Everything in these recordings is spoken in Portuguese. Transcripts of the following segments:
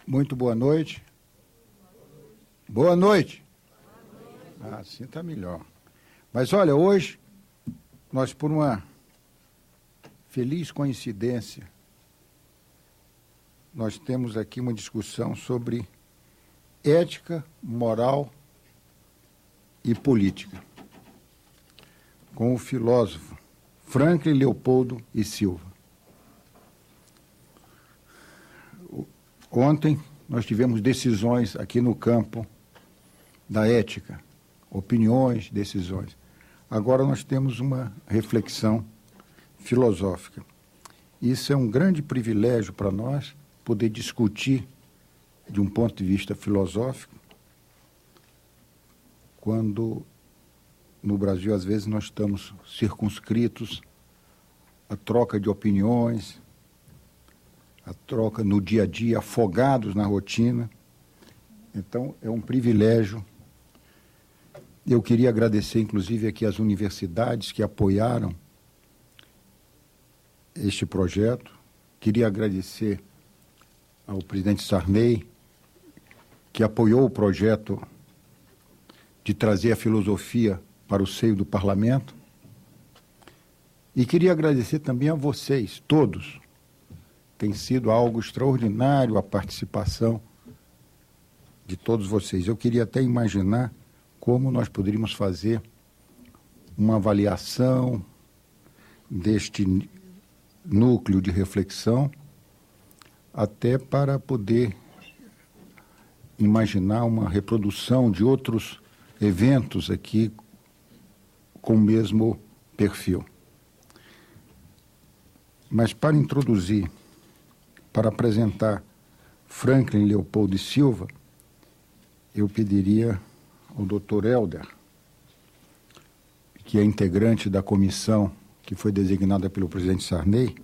Muito boa noite. Boa noite. Assim está melhor. Mas olha, hoje, nós, por uma feliz coincidência, nós temos aqui uma discussão sobre ética, moral e política, com o filósofo Franklin Leopoldo e Silva. Ontem nós tivemos decisões aqui no campo da ética, opiniões, decisões. Agora nós temos uma reflexão filosófica. Isso é um grande privilégio para nós, poder discutir de um ponto de vista filosófico, quando no Brasil, às vezes, nós estamos circunscritos à troca de opiniões, a troca no dia a dia, afogados na rotina. Então, é um privilégio. Eu queria agradecer, inclusive, aqui às universidades que apoiaram este projeto. Queria agradecer ao presidente Sarney, que apoiou o projeto de trazer a filosofia para o seio do parlamento. E queria agradecer também a vocês, todos. Tem sido algo extraordinário a participação de todos vocês. Eu queria até imaginar como nós poderíamos fazer uma avaliação deste núcleo de reflexão, até para poder imaginar uma reprodução de outros eventos aqui com o mesmo perfil. Mas para introduzir, para apresentar Franklin Leopoldo e Silva, eu pediria ao Dr. Helder, que é integrante da comissão que foi designada pelo presidente Sarney,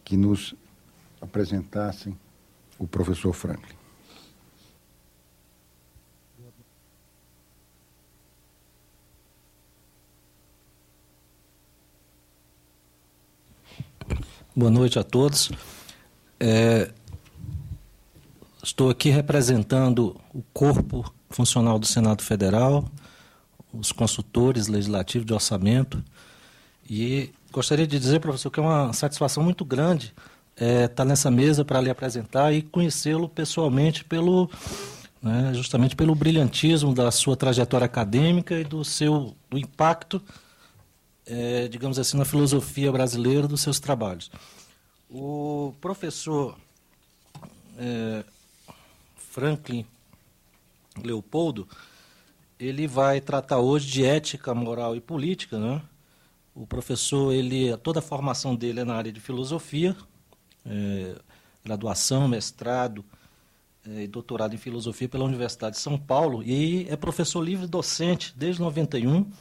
que nos apresentassem o professor Franklin. Boa noite a todos. Estou aqui representando o corpo funcional do Senado Federal, os consultores legislativos de orçamento, e gostaria de dizer, professor, que é uma satisfação muito grande estar nessa mesa para lhe apresentar e conhecê-lo pessoalmente justamente pelo brilhantismo da sua trajetória acadêmica e do impacto, digamos assim, na filosofia brasileira dos seus trabalhos. O professor Franklin Leopoldo, ele vai tratar hoje de ética, moral e política, né? O professor, toda a formação dele é na área de filosofia, graduação, mestrado e doutorado em filosofia pela Universidade de São Paulo, e é professor livre docente desde 91,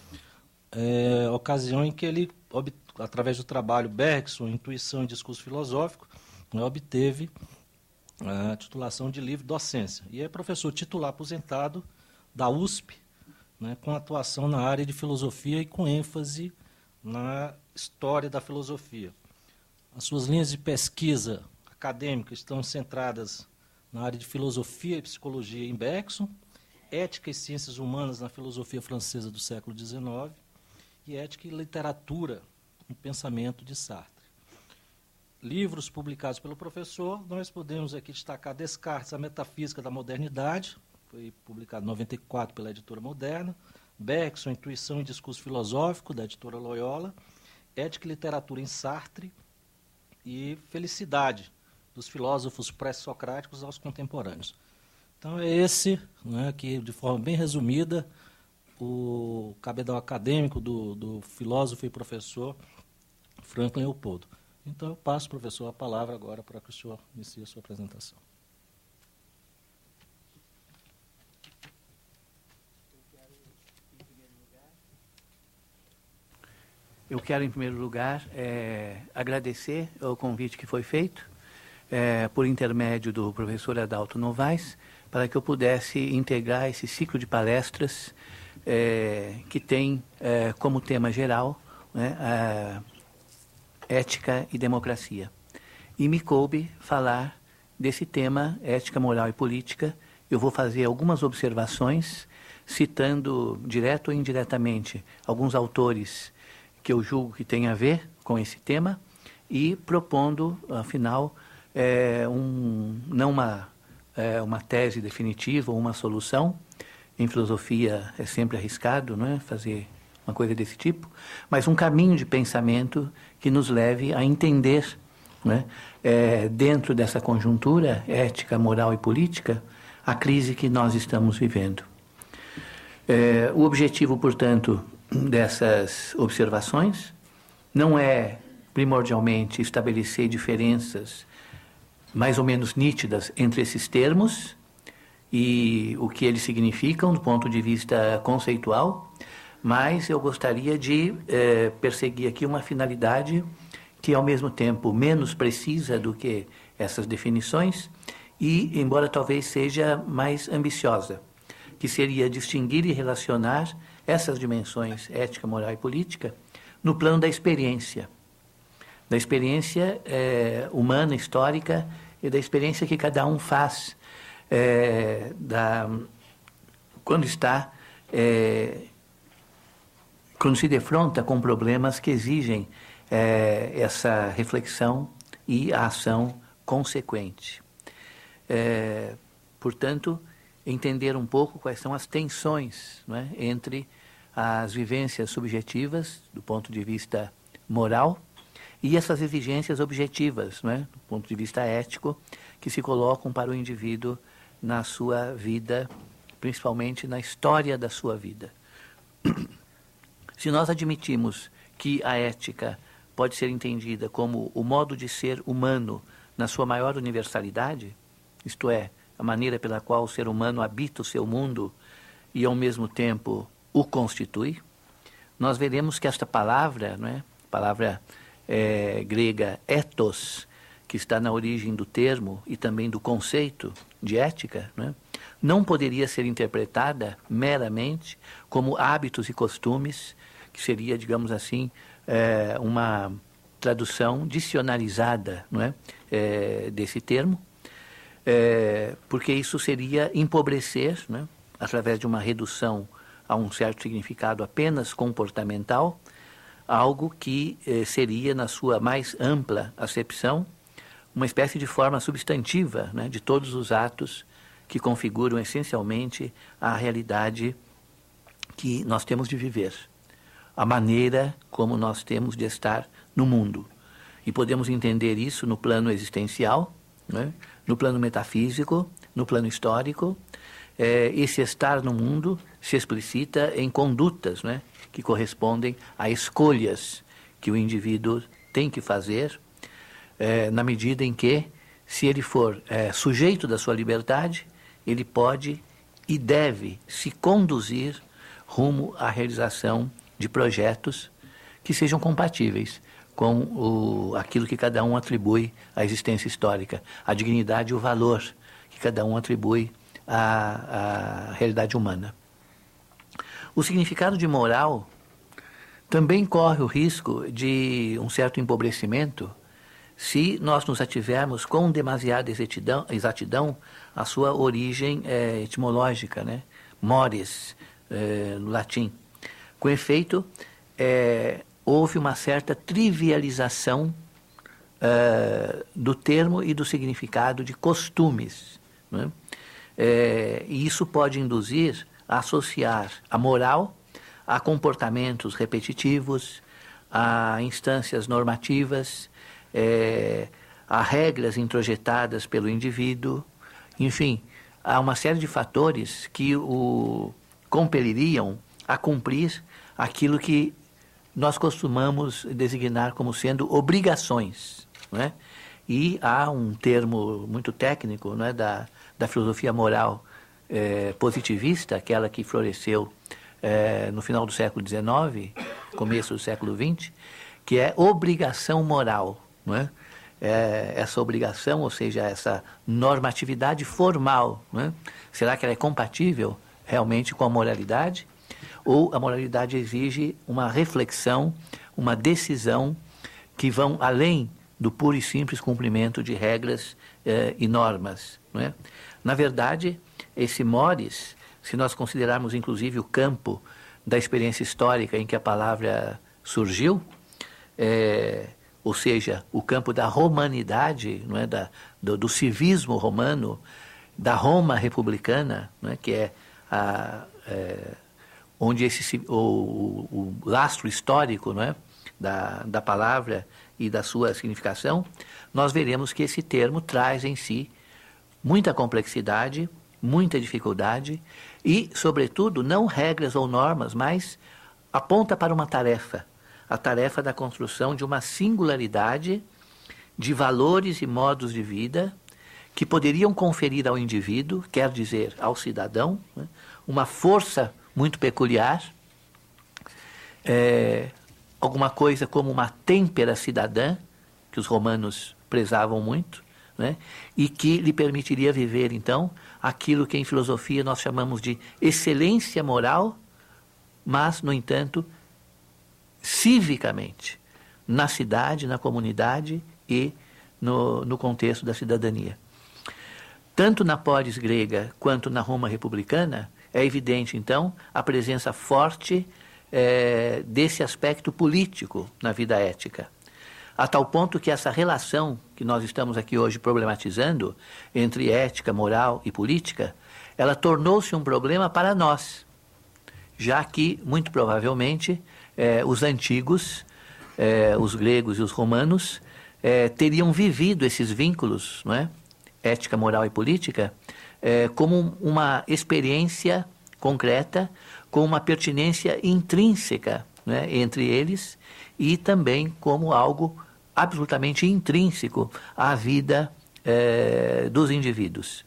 ocasião em que ele, através do trabalho Bergson, Intuição e Discurso Filosófico, obteve a titulação de livre docência. E é professor titular aposentado da USP, com atuação na área de filosofia e com ênfase na história da filosofia. As suas linhas de pesquisa acadêmica estão centradas na área de filosofia e psicologia em Bergson, ética e ciências humanas na filosofia francesa do século XIX e ética e literatura no pensamento de Sartre. Livros publicados pelo professor, nós podemos aqui destacar Descartes, a Metafísica da Modernidade, foi publicado em 94 pela editora Moderna, Bergson, Intuição e Discurso Filosófico, da editora Loyola, Ética e Literatura em Sartre e Felicidade, dos filósofos pré-socráticos aos contemporâneos. Então é esse, que de forma bem resumida, o cabedal acadêmico do filósofo e professor Franklin Leopoldo. Então eu passo, professor, a palavra agora para que o senhor inicie a sua apresentação. Eu quero, em primeiro lugar, agradecer o convite que foi feito por intermédio do professor Adalto Novaes, para que eu pudesse integrar esse ciclo de palestras que tem como tema geral ética e democracia. E me coube falar desse tema, ética, moral e política. Eu vou fazer algumas observações, citando, direto ou indiretamente, alguns autores que eu julgo que têm a ver com esse tema e propondo, afinal, não uma tese definitiva ou uma solução. Em filosofia é sempre arriscado, não é, fazer uma coisa desse tipo, mas um caminho de pensamento que nos leve a entender, né, dentro dessa conjuntura ética, moral e política, a crise que nós estamos vivendo. O objetivo, portanto, dessas observações não é primordialmente estabelecer diferenças mais ou menos nítidas entre esses termos e o que eles significam do ponto de vista conceitual, mas eu gostaria de perseguir aqui uma finalidade que é ao mesmo tempo menos precisa do que essas definições e, embora talvez seja mais ambiciosa, que seria distinguir e relacionar essas dimensões ética, moral e política no plano da experiência humana, histórica e da experiência que cada um faz quando se defronta com problemas que exigem essa reflexão e a ação consequente. Portanto, entender um pouco quais são as tensões, não é, entre as vivências subjetivas, do ponto de vista moral, e essas exigências objetivas, não é, do ponto de vista ético, que se colocam para o indivíduo na sua vida, principalmente na história da sua vida. Se nós admitimos que a ética pode ser entendida como o modo de ser humano na sua maior universalidade, isto é, a maneira pela qual o ser humano habita o seu mundo e, ao mesmo tempo, o constitui, nós veremos que esta palavra, não é? Palavra grega ethos, que está na origem do termo e também do conceito de ética, não é? Não poderia ser interpretada meramente como hábitos e costumes, que seria, digamos assim, uma tradução dicionarizada, não é? Desse termo, porque isso seria empobrecer, né, através de uma redução a um certo significado apenas comportamental, algo que seria, na sua mais ampla acepção, uma espécie de forma substantiva, né, de todos os atos que configuram essencialmente a realidade que nós temos de viver, a maneira como nós temos de estar no mundo. E podemos entender isso no plano existencial, né, no plano metafísico, no plano histórico. Esse estar no mundo se explicita em condutas, né, que correspondem a escolhas que o indivíduo tem que fazer, na medida em que, se ele for sujeito da sua liberdade, ele pode e deve se conduzir rumo à realização de projetos que sejam compatíveis com aquilo que cada um atribui à existência histórica, a dignidade e o valor que cada um atribui à realidade humana. O significado de moral também corre o risco de um certo empobrecimento se nós nos ativermos com demasiada exatidão à sua origem etimológica, né? Mores, no latim. Com efeito, houve uma certa trivialização do termo e do significado de costumes, né? E isso pode induzir a associar a moral a comportamentos repetitivos, a instâncias normativas, a regras introjetadas pelo indivíduo, enfim, há uma série de fatores que o compeliriam a cumprir aquilo que nós costumamos designar como sendo obrigações, não é? E há um termo muito técnico, não é, da filosofia moral positivista, aquela que floresceu no final do século XIX, começo do século XX, que é obrigação moral, não é? Essa obrigação, ou seja, essa normatividade formal, não é? Será que ela é compatível realmente com a moralidade? Ou a moralidade exige uma reflexão, uma decisão que vão além do puro e simples cumprimento de regras e normas. Não é? Na verdade, esse mores, se nós considerarmos inclusive o campo da experiência histórica em que a palavra surgiu, ou seja, o campo da romanidade, não é? do civismo romano, da Roma republicana, não é? Que é onde o lastro histórico, não é? da palavra e da sua significação, nós veremos que esse termo traz em si muita complexidade, muita dificuldade e, sobretudo, não regras ou normas, mas aponta para uma tarefa, a tarefa da construção de uma singularidade de valores e modos de vida que poderiam conferir ao indivíduo, quer dizer, ao cidadão, né, uma força muito peculiar, alguma coisa como uma têmpera cidadã, que os romanos prezavam muito, né, e que lhe permitiria viver, então, aquilo que em filosofia nós chamamos de excelência moral, mas, no entanto, civicamente, na cidade, na comunidade e no contexto da cidadania. Tanto na polis grega quanto na Roma republicana, é evidente, então, a presença forte desse aspecto político na vida ética. A tal ponto que essa relação que nós estamos aqui hoje problematizando entre ética, moral e política, ela tornou-se um problema para nós, já que, muito provavelmente, os antigos, os gregos e os romanos, teriam vivido esses vínculos, não é? Ética, moral e política, como uma experiência concreta, com uma pertinência intrínseca, né, entre eles, e também como algo absolutamente intrínseco à vida dos indivíduos.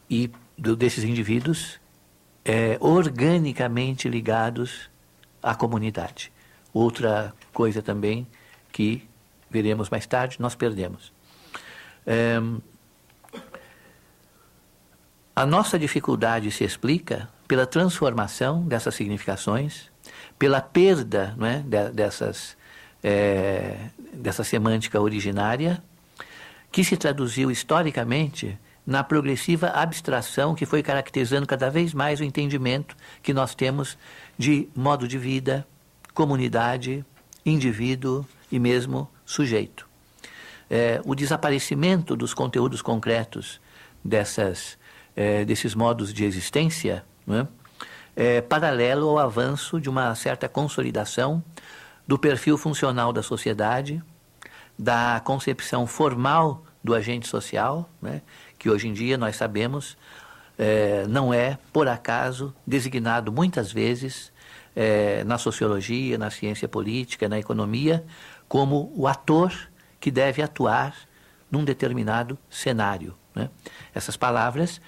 E desses indivíduos organicamente ligados à comunidade. Outra coisa também que veremos mais tarde, nós perdemos. A nossa dificuldade se explica pela transformação dessas significações, pela perda, não é, dessa semântica originária, que se traduziu historicamente na progressiva abstração que foi caracterizando cada vez mais o entendimento que nós temos de modo de vida, comunidade, indivíduo e mesmo sujeito. O desaparecimento dos conteúdos concretos desses modos de existência, não é paralelo ao avanço de uma certa consolidação do perfil funcional da sociedade, da concepção formal do agente social, né, que hoje em dia nós sabemos não é, por acaso, designado muitas vezes na sociologia, na ciência política, na economia, como o ator que deve atuar num determinado cenário, né? Essas palavras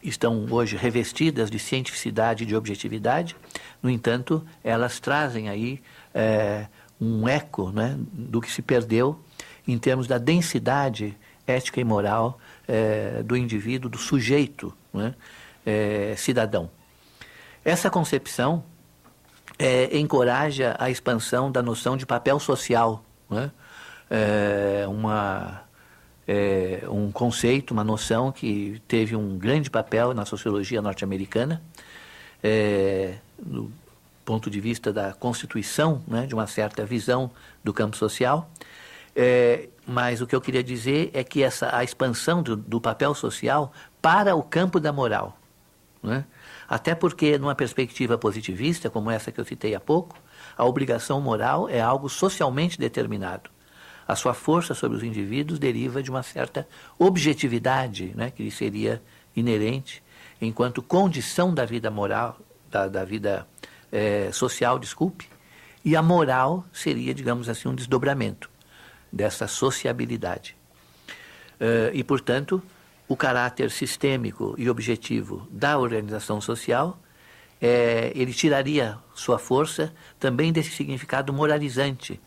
estão hoje revestidas de cientificidade e de objetividade, no entanto, elas trazem aí um eco, né, do que se perdeu em termos da densidade ética e moral do indivíduo, do sujeito, né, cidadão. Essa concepção encoraja a expansão da noção de papel social, né? Um conceito, uma noção que teve um grande papel na sociologia norte-americana, do ponto de vista da constituição, né, de uma certa visão do campo social. Mas o que eu queria dizer é que a expansão do papel social para o campo da moral, né? Até porque, numa perspectiva positivista, como essa que eu citei há pouco, a obrigação moral é algo socialmente determinado. A sua força sobre os indivíduos deriva de uma certa objetividade, né, que lhe seria inerente, enquanto condição da vida moral, da vida social, e a moral seria, digamos assim, um desdobramento dessa sociabilidade. E, portanto, o caráter sistêmico e objetivo da organização social, ele tiraria sua força também desse significado moralizante,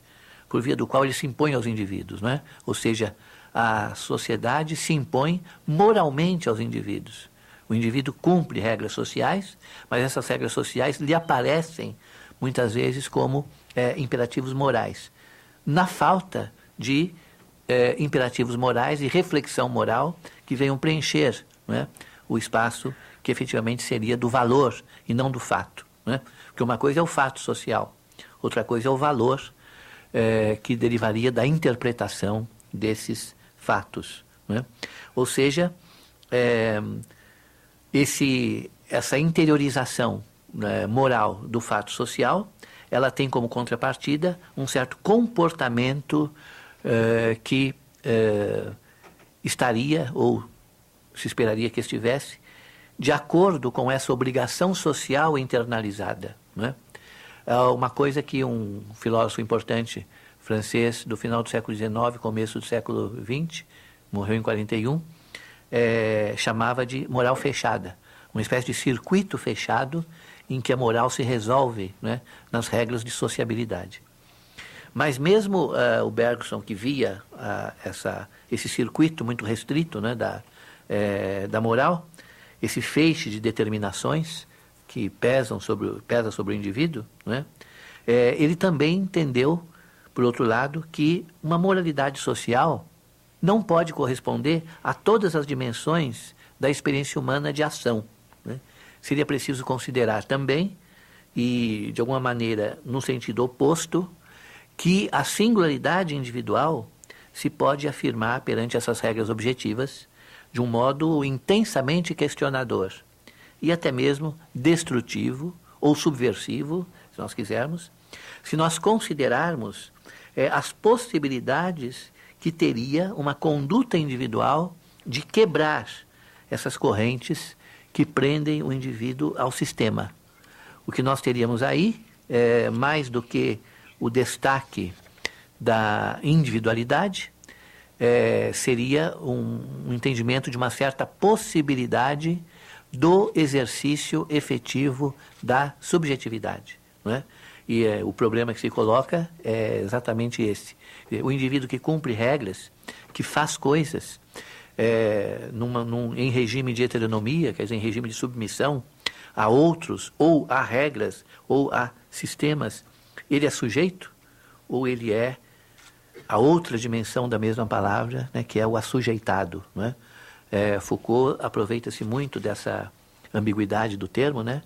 por via do qual ele se impõe aos indivíduos, não é? Ou seja, a sociedade se impõe moralmente aos indivíduos. O indivíduo cumpre regras sociais, mas essas regras sociais lhe aparecem muitas vezes como imperativos morais. na falta de imperativos morais e reflexão moral que venham preencher, né, o espaço que efetivamente seria do valor e não do fato, né? Porque uma coisa é o fato social, outra coisa é o valor que derivaria da interpretação desses fatos, né? Ou seja, essa interiorização, né, moral do fato social, ela tem como contrapartida um certo comportamento que estaria, ou se esperaria que estivesse, de acordo com essa obrigação social internalizada, né? Uma coisa que um filósofo importante francês do final do século XIX, começo do século XX, morreu em 41, chamava de moral fechada, uma espécie de circuito fechado em que a moral se resolve, né, nas regras de sociabilidade. Mas mesmo o Bergson, que via esse circuito muito restrito, né, da moral, esse feixe de determinações que pesa sobre o indivíduo, né, ele também entendeu, por outro lado, que uma moralidade social não pode corresponder a todas as dimensões da experiência humana de ação, né? Seria preciso considerar também, e de alguma maneira no sentido oposto, que a singularidade individual se pode afirmar perante essas regras objetivas de um modo intensamente questionador e até mesmo destrutivo ou subversivo, se nós quisermos, se nós considerarmos as possibilidades que teria uma conduta individual de quebrar essas correntes que prendem o indivíduo ao sistema. O que nós teríamos aí, mais do que o destaque da individualidade, seria um entendimento de uma certa possibilidade do exercício efetivo da subjetividade, não é? E o problema que se coloca é exatamente esse. O indivíduo que cumpre regras, que faz coisas em regime de heteronomia, quer dizer, em regime de submissão a outros, ou a regras, ou a sistemas, ele é sujeito, ou ele é a outra dimensão da mesma palavra, né, que é o assujeitado, né? Foucault aproveita-se muito dessa ambiguidade do termo, né,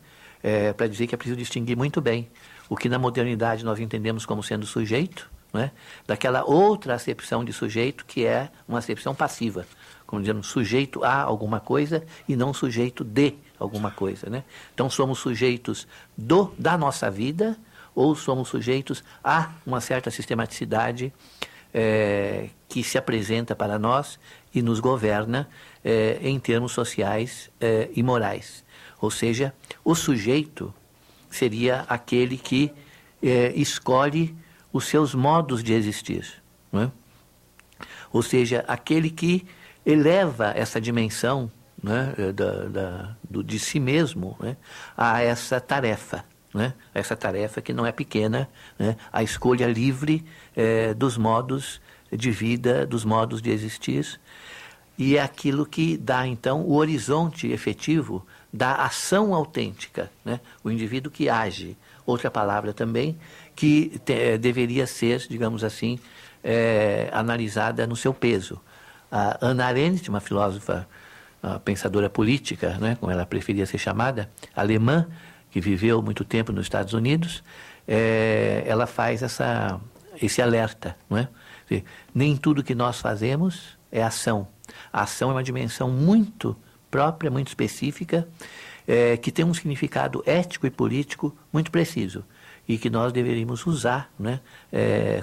para dizer que é preciso distinguir muito bem o que na modernidade nós entendemos como sendo sujeito, né, daquela outra acepção de sujeito que é uma acepção passiva, como dizemos, sujeito a alguma coisa e não sujeito de alguma coisa, né? Então somos sujeitos da nossa vida ou somos sujeitos a uma certa sistematicidade que se apresenta para nós e nos governa em termos sociais e morais. Ou seja, o sujeito seria aquele que escolhe os seus modos de existir, não é? Ou seja, aquele que eleva essa dimensão, né, de si mesmo, né, a essa tarefa, né, a essa tarefa que não é pequena, né, a escolha livre dos modos de vida, dos modos de existir, e é aquilo que dá, então, o horizonte efetivo da ação autêntica, né, o indivíduo que age. Outra palavra também que deveria ser, digamos assim, analisada no seu peso. A Hannah Arendt, uma filósofa, pensadora política, né, como ela preferia ser chamada, alemã, que viveu muito tempo nos Estados Unidos, ela faz esse alerta, não é? Nem tudo que nós fazemos é ação. A ação é uma dimensão muito própria, muito específica, que tem um significado ético e político muito preciso e que nós deveríamos usar, né,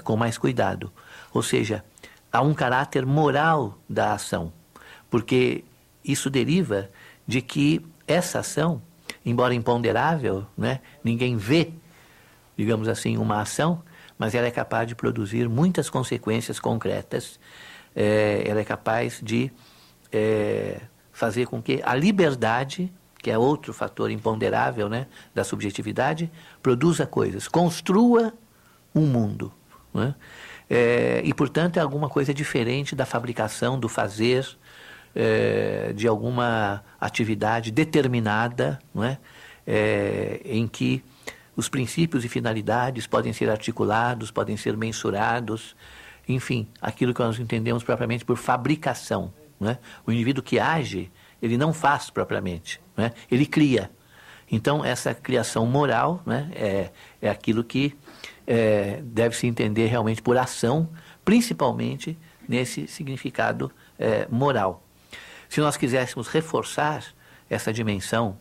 com mais cuidado. Ou seja, há um caráter moral da ação, porque isso deriva de que essa ação, embora imponderável, né, ninguém vê, digamos assim, uma ação, mas ela é capaz de produzir muitas consequências concretas. Ela é capaz de fazer com que a liberdade, que é outro fator imponderável, né, da subjetividade, produza coisas, construa um mundo, né? E, portanto, é alguma coisa diferente da fabricação, do fazer, de alguma atividade determinada, não é? Em que os princípios e finalidades podem ser articulados, podem ser mensurados, enfim, aquilo que nós entendemos propriamente por fabricação, né? O indivíduo que age, ele não faz propriamente, né? Ele cria. Então, essa criação moral, né, é aquilo que deve se entender realmente por ação, principalmente nesse significado moral. Se nós quiséssemos reforçar essa dimensão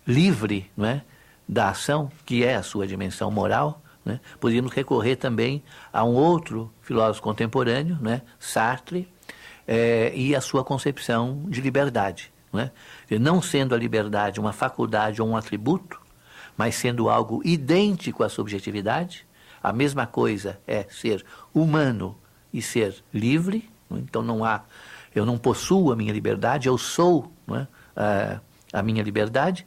livre, não é, da ação, que é a sua dimensão moral, né, poderíamos recorrer também a um outro filósofo contemporâneo, né, Sartre, e a sua concepção de liberdade. Não é? Não sendo a liberdade uma faculdade ou um atributo, mas sendo algo idêntico à subjetividade, a mesma coisa é ser humano e ser livre. Não é? Então eu não possuo a minha liberdade, eu sou, não é, a minha liberdade.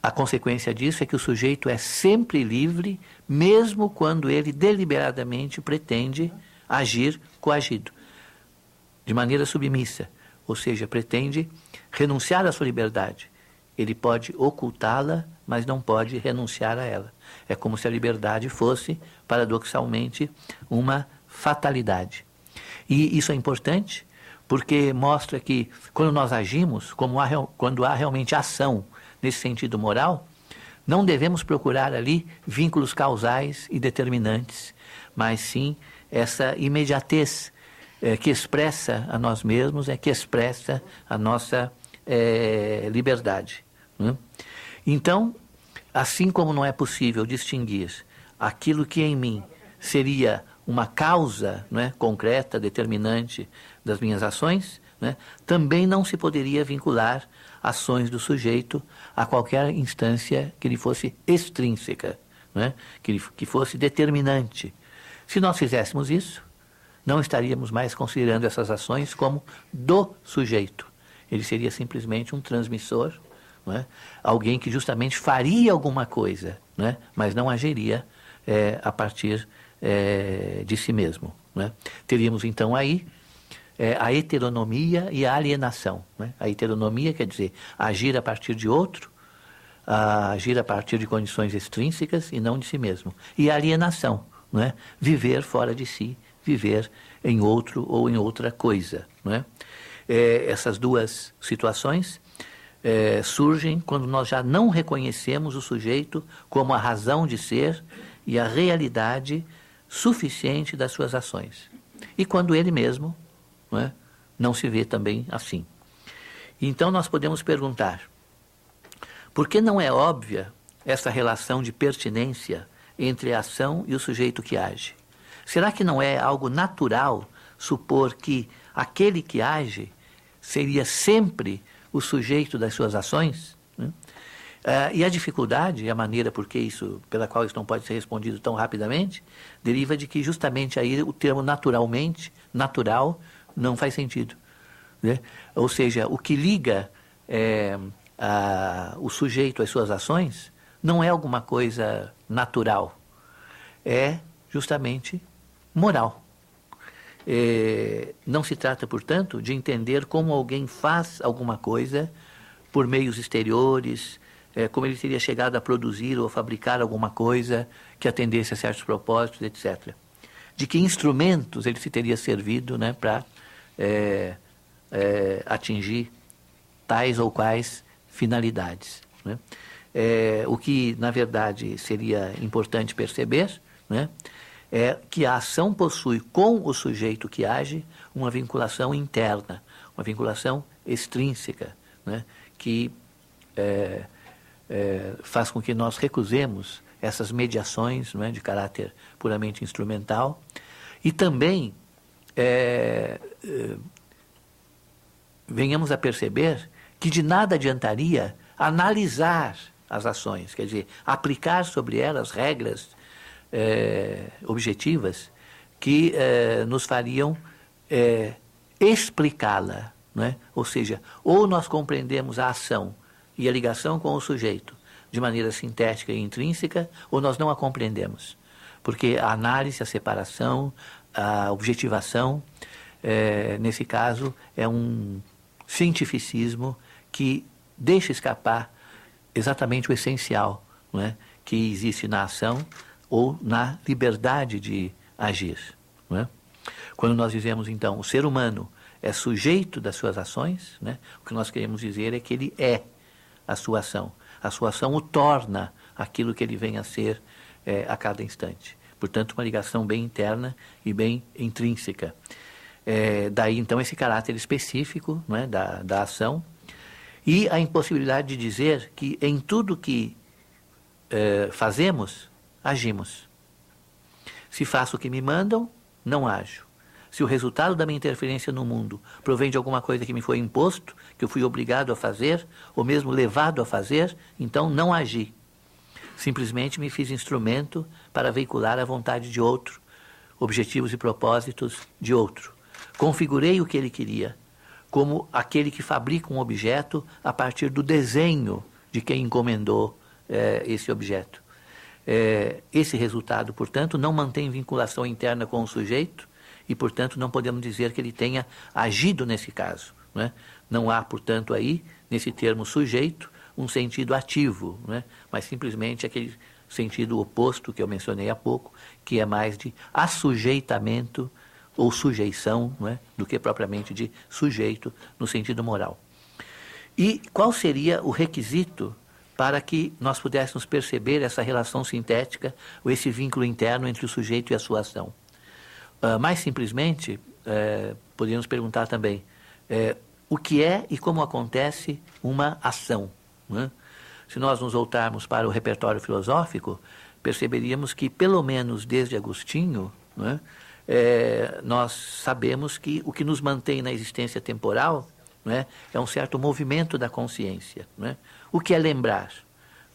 A consequência disso é que o sujeito é sempre livre, mesmo quando ele deliberadamente pretende agir coagido, de maneira submissa, ou seja, pretende renunciar à sua liberdade. Ele pode ocultá-la, mas não pode renunciar a ela. É como se a liberdade fosse, paradoxalmente, uma fatalidade. E isso é importante, porque mostra que quando nós agimos, quando há realmente ação nesse sentido moral, não devemos procurar ali vínculos causais e determinantes, mas sim essa imediatez que expressa a nós mesmos, que expressa a nossa liberdade. Né? Então, assim como não é possível distinguir aquilo que em mim seria uma causa, né, concreta, determinante das minhas ações, né, também não se poderia vincular ações do sujeito a qualquer instância que lhe fosse extrínseca, né, que fosse determinante. Se nós fizéssemos isso, não estaríamos mais considerando essas ações como do sujeito. Ele seria simplesmente um transmissor, não é? Alguém que justamente faria alguma coisa, não é? Mas não agiria a partir de si mesmo. Não é? Teríamos então aí a heteronomia e a alienação. Não é? A heteronomia quer dizer agir a partir de outro, agir a partir de condições extrínsecas e não de si mesmo. E a alienação, não é? Viver fora de si, viver em outro ou em outra coisa. Não é? Essas duas situações surgem quando nós já não reconhecemos o sujeito como a razão de ser e a realidade suficiente das suas ações. E quando ele mesmo não se vê também assim. Então nós podemos perguntar, por que não é óbvia essa relação de pertinência entre a ação e o sujeito que age? Será que não é algo natural supor que aquele que age seria sempre o sujeito das suas ações? E a dificuldade, a maneira pela qual isso não pode ser respondido tão rapidamente, deriva de que justamente aí o termo naturalmente, natural, não faz sentido. Né? Ou seja, o que liga o sujeito às suas ações não é alguma coisa natural, é justamente moral. Não se trata, portanto, de entender como alguém faz alguma coisa por meios exteriores, como ele teria chegado a produzir ou fabricar alguma coisa que atendesse a certos propósitos, etc. De que instrumentos ele se teria servido, né, para atingir tais ou quais finalidades. Né? O que, na verdade, seria importante perceber, né, é que a ação possui com o sujeito que age uma vinculação interna, uma vinculação extrínseca, né, que faz com que nós recusemos essas mediações, não é, de caráter puramente instrumental, e também venhamos a perceber que de nada adiantaria analisar as ações, quer dizer, aplicar sobre elas regras objetivas que nos fariam explicá-la, não é? Ou seja, ou nós compreendemos a ação e a ligação com o sujeito de maneira sintética e intrínseca, ou nós não a compreendemos. Porque a análise, a separação, a objetivação, nesse caso, é um cientificismo que deixa escapar exatamente o essencial, não é? Que existe na ação ou na liberdade de agir. Não é? Quando nós dizemos, então, o ser humano é sujeito das suas ações, né? O que nós queremos dizer é que ele é a sua ação. A sua ação o torna aquilo que ele vem a ser a cada instante. Portanto, uma ligação bem interna e bem intrínseca. Daí, então, esse caráter específico, não é? da ação e a impossibilidade de dizer que em tudo que fazemos, agimos. Se faço o que me mandam, não ajo. Se o resultado da minha interferência no mundo provém de alguma coisa que me foi imposto, que eu fui obrigado a fazer, ou mesmo levado a fazer, então não agi. Simplesmente me fiz instrumento para veicular a vontade de outro, objetivos e propósitos de outro. Configurei o que ele queria, como aquele que fabrica um objeto a partir do desenho de quem encomendou esse objeto. Esse resultado, portanto, não mantém vinculação interna com o sujeito, e, portanto, não podemos dizer que ele tenha agido nesse caso. Não é? Não há, portanto, aí, nesse termo sujeito, um sentido ativo, não é? Mas simplesmente aquele sentido oposto que eu mencionei há pouco, que é mais de assujeitamento ou sujeição, não é? Do que propriamente de sujeito no sentido moral. E qual seria o requisito para que nós pudéssemos perceber essa relação sintética ou esse vínculo interno entre o sujeito e a sua ação? Mais simplesmente, poderíamos perguntar também o que é e como acontece uma ação. Né? Se nós nos voltarmos para o repertório filosófico, perceberíamos que, pelo menos desde Agostinho, né, nós sabemos que o que nos mantém na existência temporal, né, é um certo movimento da consciência. Né? O que é lembrar?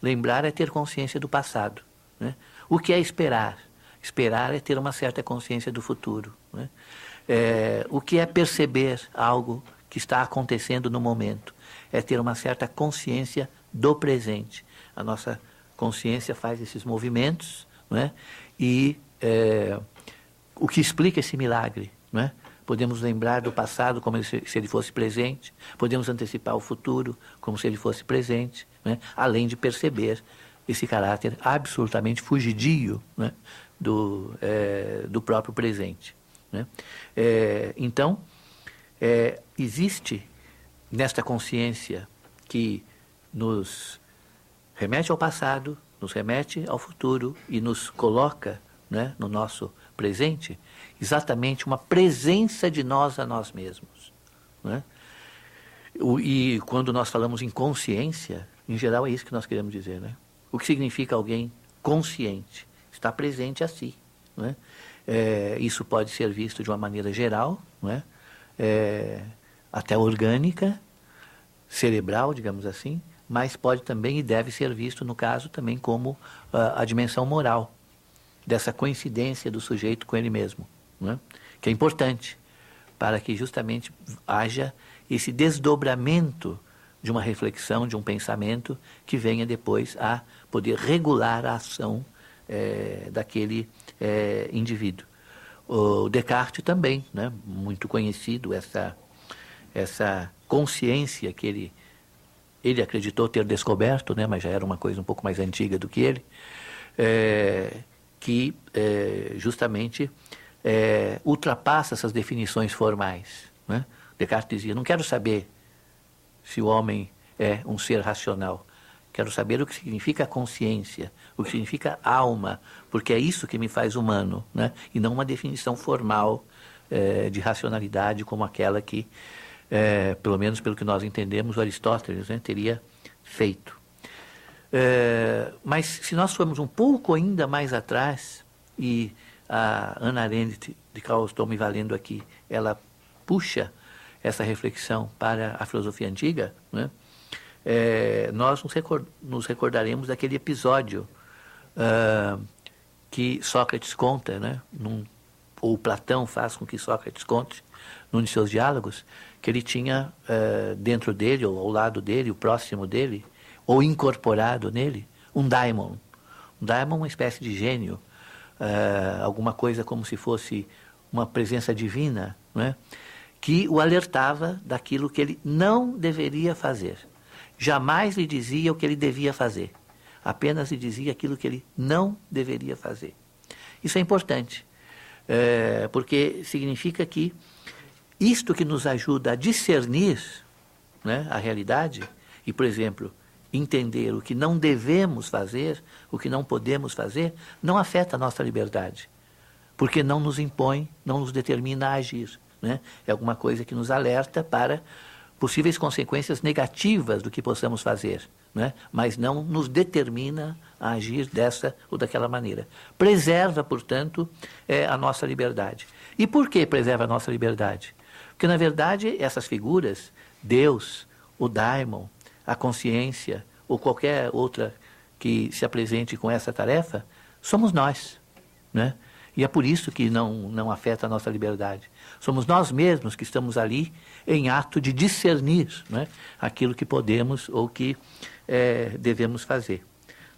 Lembrar é ter consciência do passado. Né? O que é esperar? Esperar é ter uma certa consciência do futuro. Né? O que é perceber algo que está acontecendo no momento? É ter uma certa consciência do presente. A nossa consciência faz esses movimentos, não é? E o que explica esse milagre? Não é? Podemos lembrar do passado como se ele fosse presente, podemos antecipar o futuro como se ele fosse presente, não é? Além de perceber esse caráter absolutamente fugidio, não é? Do próprio presente. Né? Então, existe nesta consciência que nos remete ao passado, nos remete ao futuro e nos coloca, né, no nosso presente, exatamente uma presença de nós a nós mesmos. Né? E quando nós falamos em consciência, em geral é isso que nós queremos dizer. Né? O que significa alguém consciente? Está presente a si. Não é? Isso pode ser visto de uma maneira geral, não é? Até orgânica, cerebral, digamos assim, mas pode também e deve ser visto, no caso, também como a dimensão moral dessa coincidência do sujeito com ele mesmo, não é? Que é importante para que justamente haja esse desdobramento de uma reflexão, de um pensamento que venha depois a poder regular a ação daquele indivíduo. O Descartes também, né, muito conhecido, essa consciência que ele acreditou ter descoberto, né, mas já era uma coisa um pouco mais antiga do que ele, que justamente ultrapassa essas definições formais. Né? Descartes dizia, não quero saber se o homem é um ser racional, quero saber o que significa consciência, o que significa alma, porque é isso que me faz humano, né? E não uma definição formal de racionalidade como aquela que, pelo menos pelo que nós entendemos, o Aristóteles, né, teria feito. Mas se nós formos um pouco ainda mais atrás, e a Hannah Arendt, de qual estou me valendo aqui, ela puxa essa reflexão para a filosofia antiga, né? Nós nos recordaremos daquele episódio que Sócrates conta, né? Ou Platão faz com que Sócrates conte, num de seus diálogos, que ele tinha dentro dele, ou ao lado dele, o próximo dele, ou incorporado nele, um daimon. Um daimon é uma espécie de gênio, alguma coisa como se fosse uma presença divina, né? Que o alertava daquilo que ele não deveria fazer. jamais lhe dizia o que ele devia fazer. Apenas lhe dizia aquilo que ele não deveria fazer. Isso é importante, porque significa que isto que nos ajuda a discernir, né, a realidade e, por exemplo, entender o que não devemos fazer, o que não podemos fazer, não afeta a nossa liberdade, porque não nos impõe, não nos determina a agir, né? É alguma coisa que nos alerta para possíveis consequências negativas do que possamos fazer, né? Mas não nos determina a agir dessa ou daquela maneira. Preserva, portanto, a nossa liberdade. E por que preserva a nossa liberdade? Porque, na verdade, essas figuras, Deus, o daimon, a consciência ou qualquer outra que se apresente com essa tarefa, somos nós, né? E é por isso que não afeta a nossa liberdade. Somos nós mesmos que estamos ali em ato de discernir, né, aquilo que podemos ou que devemos fazer,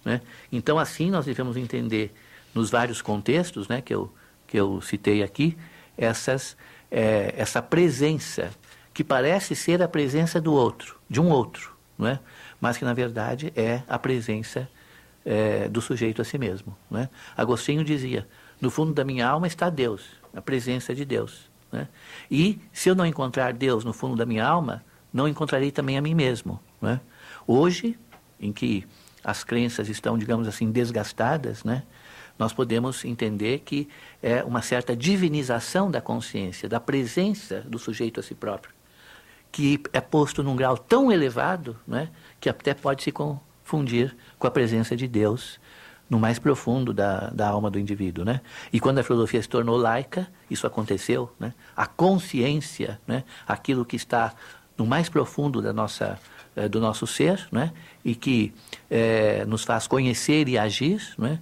né? Então, assim, nós devemos entender, nos vários contextos, né, que eu citei aqui, essa presença, que parece ser a presença do outro, de um outro, né, mas que, na verdade, é a presença do sujeito a si mesmo, né? Agostinho dizia: no fundo da minha alma está Deus, a presença de Deus, né? E se eu não encontrar Deus no fundo da minha alma, não encontrarei também a mim mesmo, né? Hoje, em que as crenças estão, digamos assim, desgastadas, né, nós podemos entender que é uma certa divinização da consciência, da presença do sujeito a si próprio, que é posto num grau tão elevado, né, que até pode se confundir com a presença de Deus no mais profundo da alma do indivíduo, né? E quando a filosofia se tornou laica, isso aconteceu, né? A consciência, né, aquilo que está no mais profundo do nosso ser, né, e que nos faz conhecer e agir, né,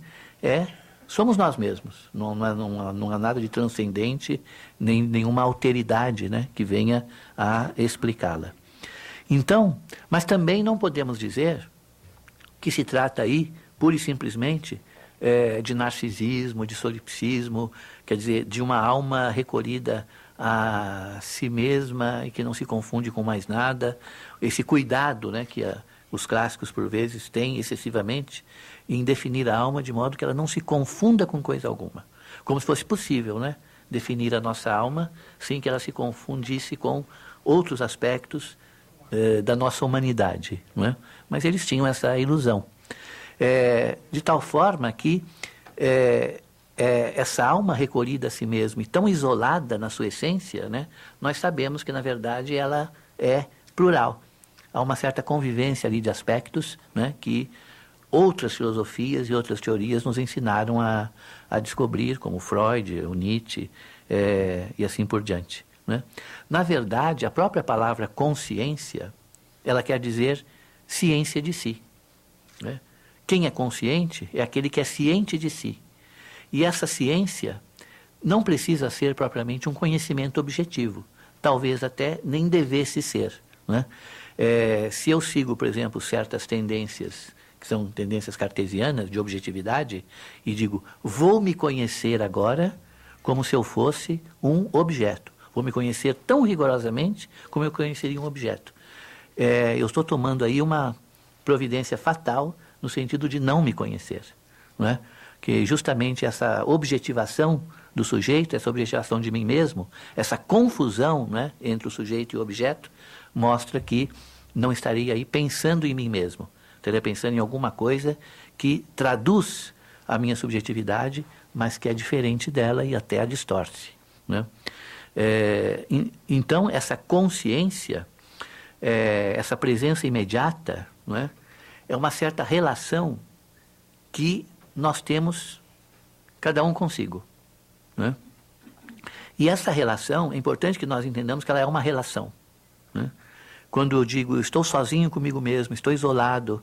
somos nós mesmos. Não há nada de transcendente, nem nenhuma alteridade, né, que venha a explicá-la. Então, mas também não podemos dizer que se trata aí pura e simplesmente de narcisismo, de solipsismo, quer dizer, de uma alma recolhida a si mesma e que não se confunde com mais nada. Esse cuidado, né, que os clássicos, por vezes, têm excessivamente em definir a alma de modo que ela não se confunda com coisa alguma. Como se fosse possível, né, definir a nossa alma sem que ela se confundisse com outros aspectos da nossa humanidade, não é? Mas eles tinham essa ilusão. De tal forma que essa alma recolhida a si mesma e tão isolada na sua essência, né, nós sabemos que, na verdade, ela é plural. Há uma certa convivência ali de aspectos, né, que outras filosofias e outras teorias nos ensinaram a descobrir, como Freud, o Nietzsche, e assim por diante, né? Na verdade, a própria palavra consciência, ela quer dizer ciência de si, né? Quem é consciente é aquele que é ciente de si. E essa ciência não precisa ser propriamente um conhecimento objetivo. Talvez até nem devesse ser, né? Se eu sigo, por exemplo, certas tendências, que são tendências cartesianas de objetividade, e digo, vou me conhecer agora como se eu fosse um objeto. Vou me conhecer tão rigorosamente como eu conheceria um objeto. Eu estou tomando aí uma providência fatal no sentido de não me conhecer, não é? Que justamente essa objetivação do sujeito, essa objetivação de mim mesmo, essa confusão, né, entre o sujeito e o objeto, mostra que não estaria aí pensando em mim mesmo. Estaria pensando em alguma coisa que traduz a minha subjetividade, mas que é diferente dela e até a distorce, né? Então, essa consciência, essa presença imediata, não é? É uma certa relação que nós temos, cada um consigo, né? E essa relação, é importante que nós entendamos que ela é uma relação, né? Quando eu digo, estou sozinho comigo mesmo, estou isolado,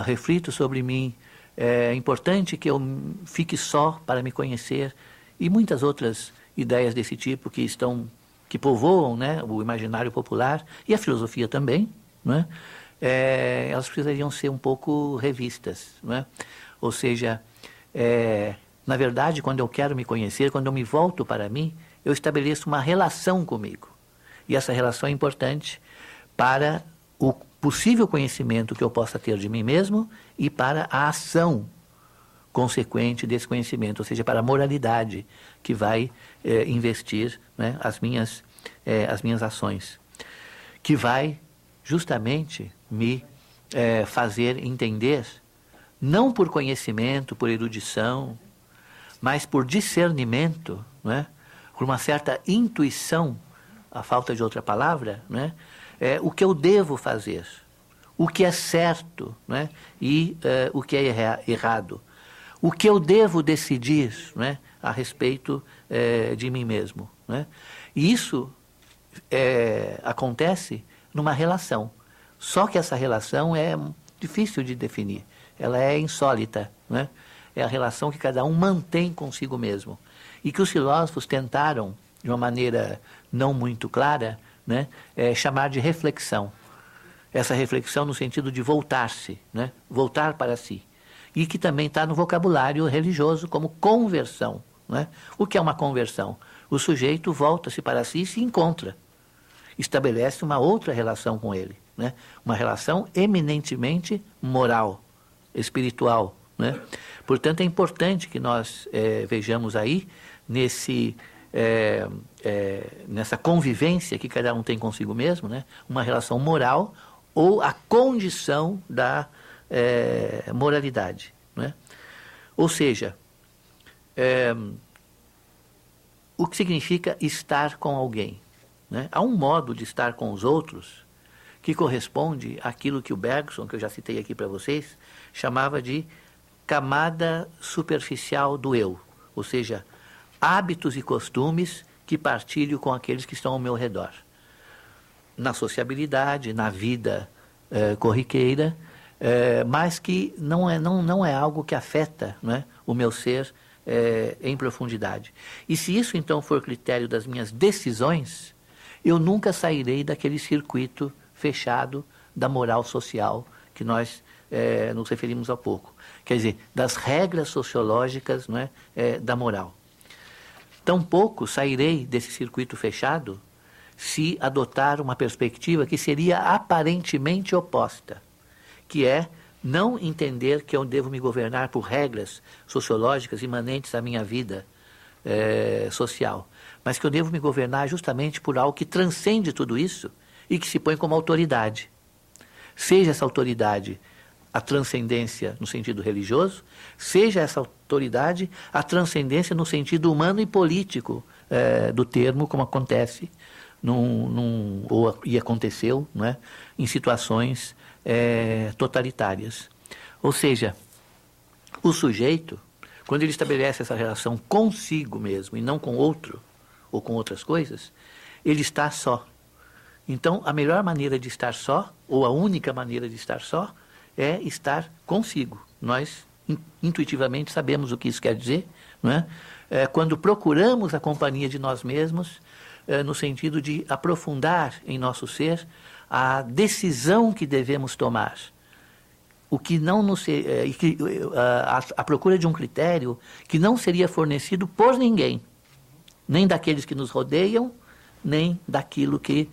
reflito sobre mim, é importante que eu fique só para me conhecer, e muitas outras ideias desse tipo que povoam, né, o imaginário popular e a filosofia também, né? Elas precisariam ser um pouco revistas, não é? Ou seja, na verdade, quando eu quero me conhecer, quando eu me volto para mim, eu estabeleço uma relação comigo. E essa relação é importante para possível conhecimento que eu possa ter de mim mesmo e para a ação consequente desse conhecimento, ou seja, para a moralidade que vai investir, né, as minhas ações, que vai justamente me fazer entender, não por conhecimento, por erudição, mas por discernimento, né, por uma certa intuição, a falta de outra palavra, né, o que eu devo fazer, o que é certo, né, e o que é errado, o que eu devo decidir, né, a respeito de mim mesmo, né? E isso acontece numa relação, só que essa relação é difícil de definir, ela é insólita, né? É a relação que cada um mantém consigo mesmo e que os filósofos tentaram, de uma maneira não muito clara, né, chamar de reflexão. Essa reflexão no sentido de voltar-se, né, voltar para si. E que também está no vocabulário religioso como conversão, né? O que é uma conversão? O sujeito volta-se para si e se encontra. Estabelece uma outra relação com ele, né? Uma relação eminentemente moral, espiritual, né? Portanto, é importante que nós vejamos aí nessa convivência que cada um tem consigo mesmo, né, uma relação moral ou a condição da moralidade, né? Ou seja, o que significa estar com alguém, né? Há um modo de estar com os outros que corresponde àquilo que o Bergson, que eu já citei aqui para vocês, chamava de camada superficial do eu, ou seja, hábitos e costumes que partilho com aqueles que estão ao meu redor. Na sociabilidade, na vida corriqueira, mas que não é algo que afeta, né, o meu ser em profundidade. E se isso então for critério das minhas decisões, eu nunca sairei daquele circuito fechado da moral social que nós nos referimos há pouco. Quer dizer, das regras sociológicas, né, da moral. Tampouco sairei desse circuito fechado se adotar uma perspectiva que seria aparentemente oposta, que é não entender que eu devo me governar por regras sociológicas imanentes à minha vida social, mas que eu devo me governar justamente por algo que transcende tudo isso e que se põe como autoridade. Seja essa autoridade a transcendência no sentido religioso, seja essa autoridade a transcendência no sentido humano e político do termo, como acontece e aconteceu, né, em situações totalitárias. Ou seja, o sujeito, quando ele estabelece essa relação consigo mesmo e não com outro ou com outras coisas, ele está só. Então, a melhor maneira de estar só, ou a única maneira de estar só, é estar consigo. Nós intuitivamente sabemos o que isso quer dizer, não é? Quando procuramos a companhia de nós mesmos, no sentido de aprofundar em nosso ser a decisão que devemos tomar. O que não nos, a procura de um critério que não seria fornecido por ninguém, nem daqueles que nos rodeiam, nem daquilo que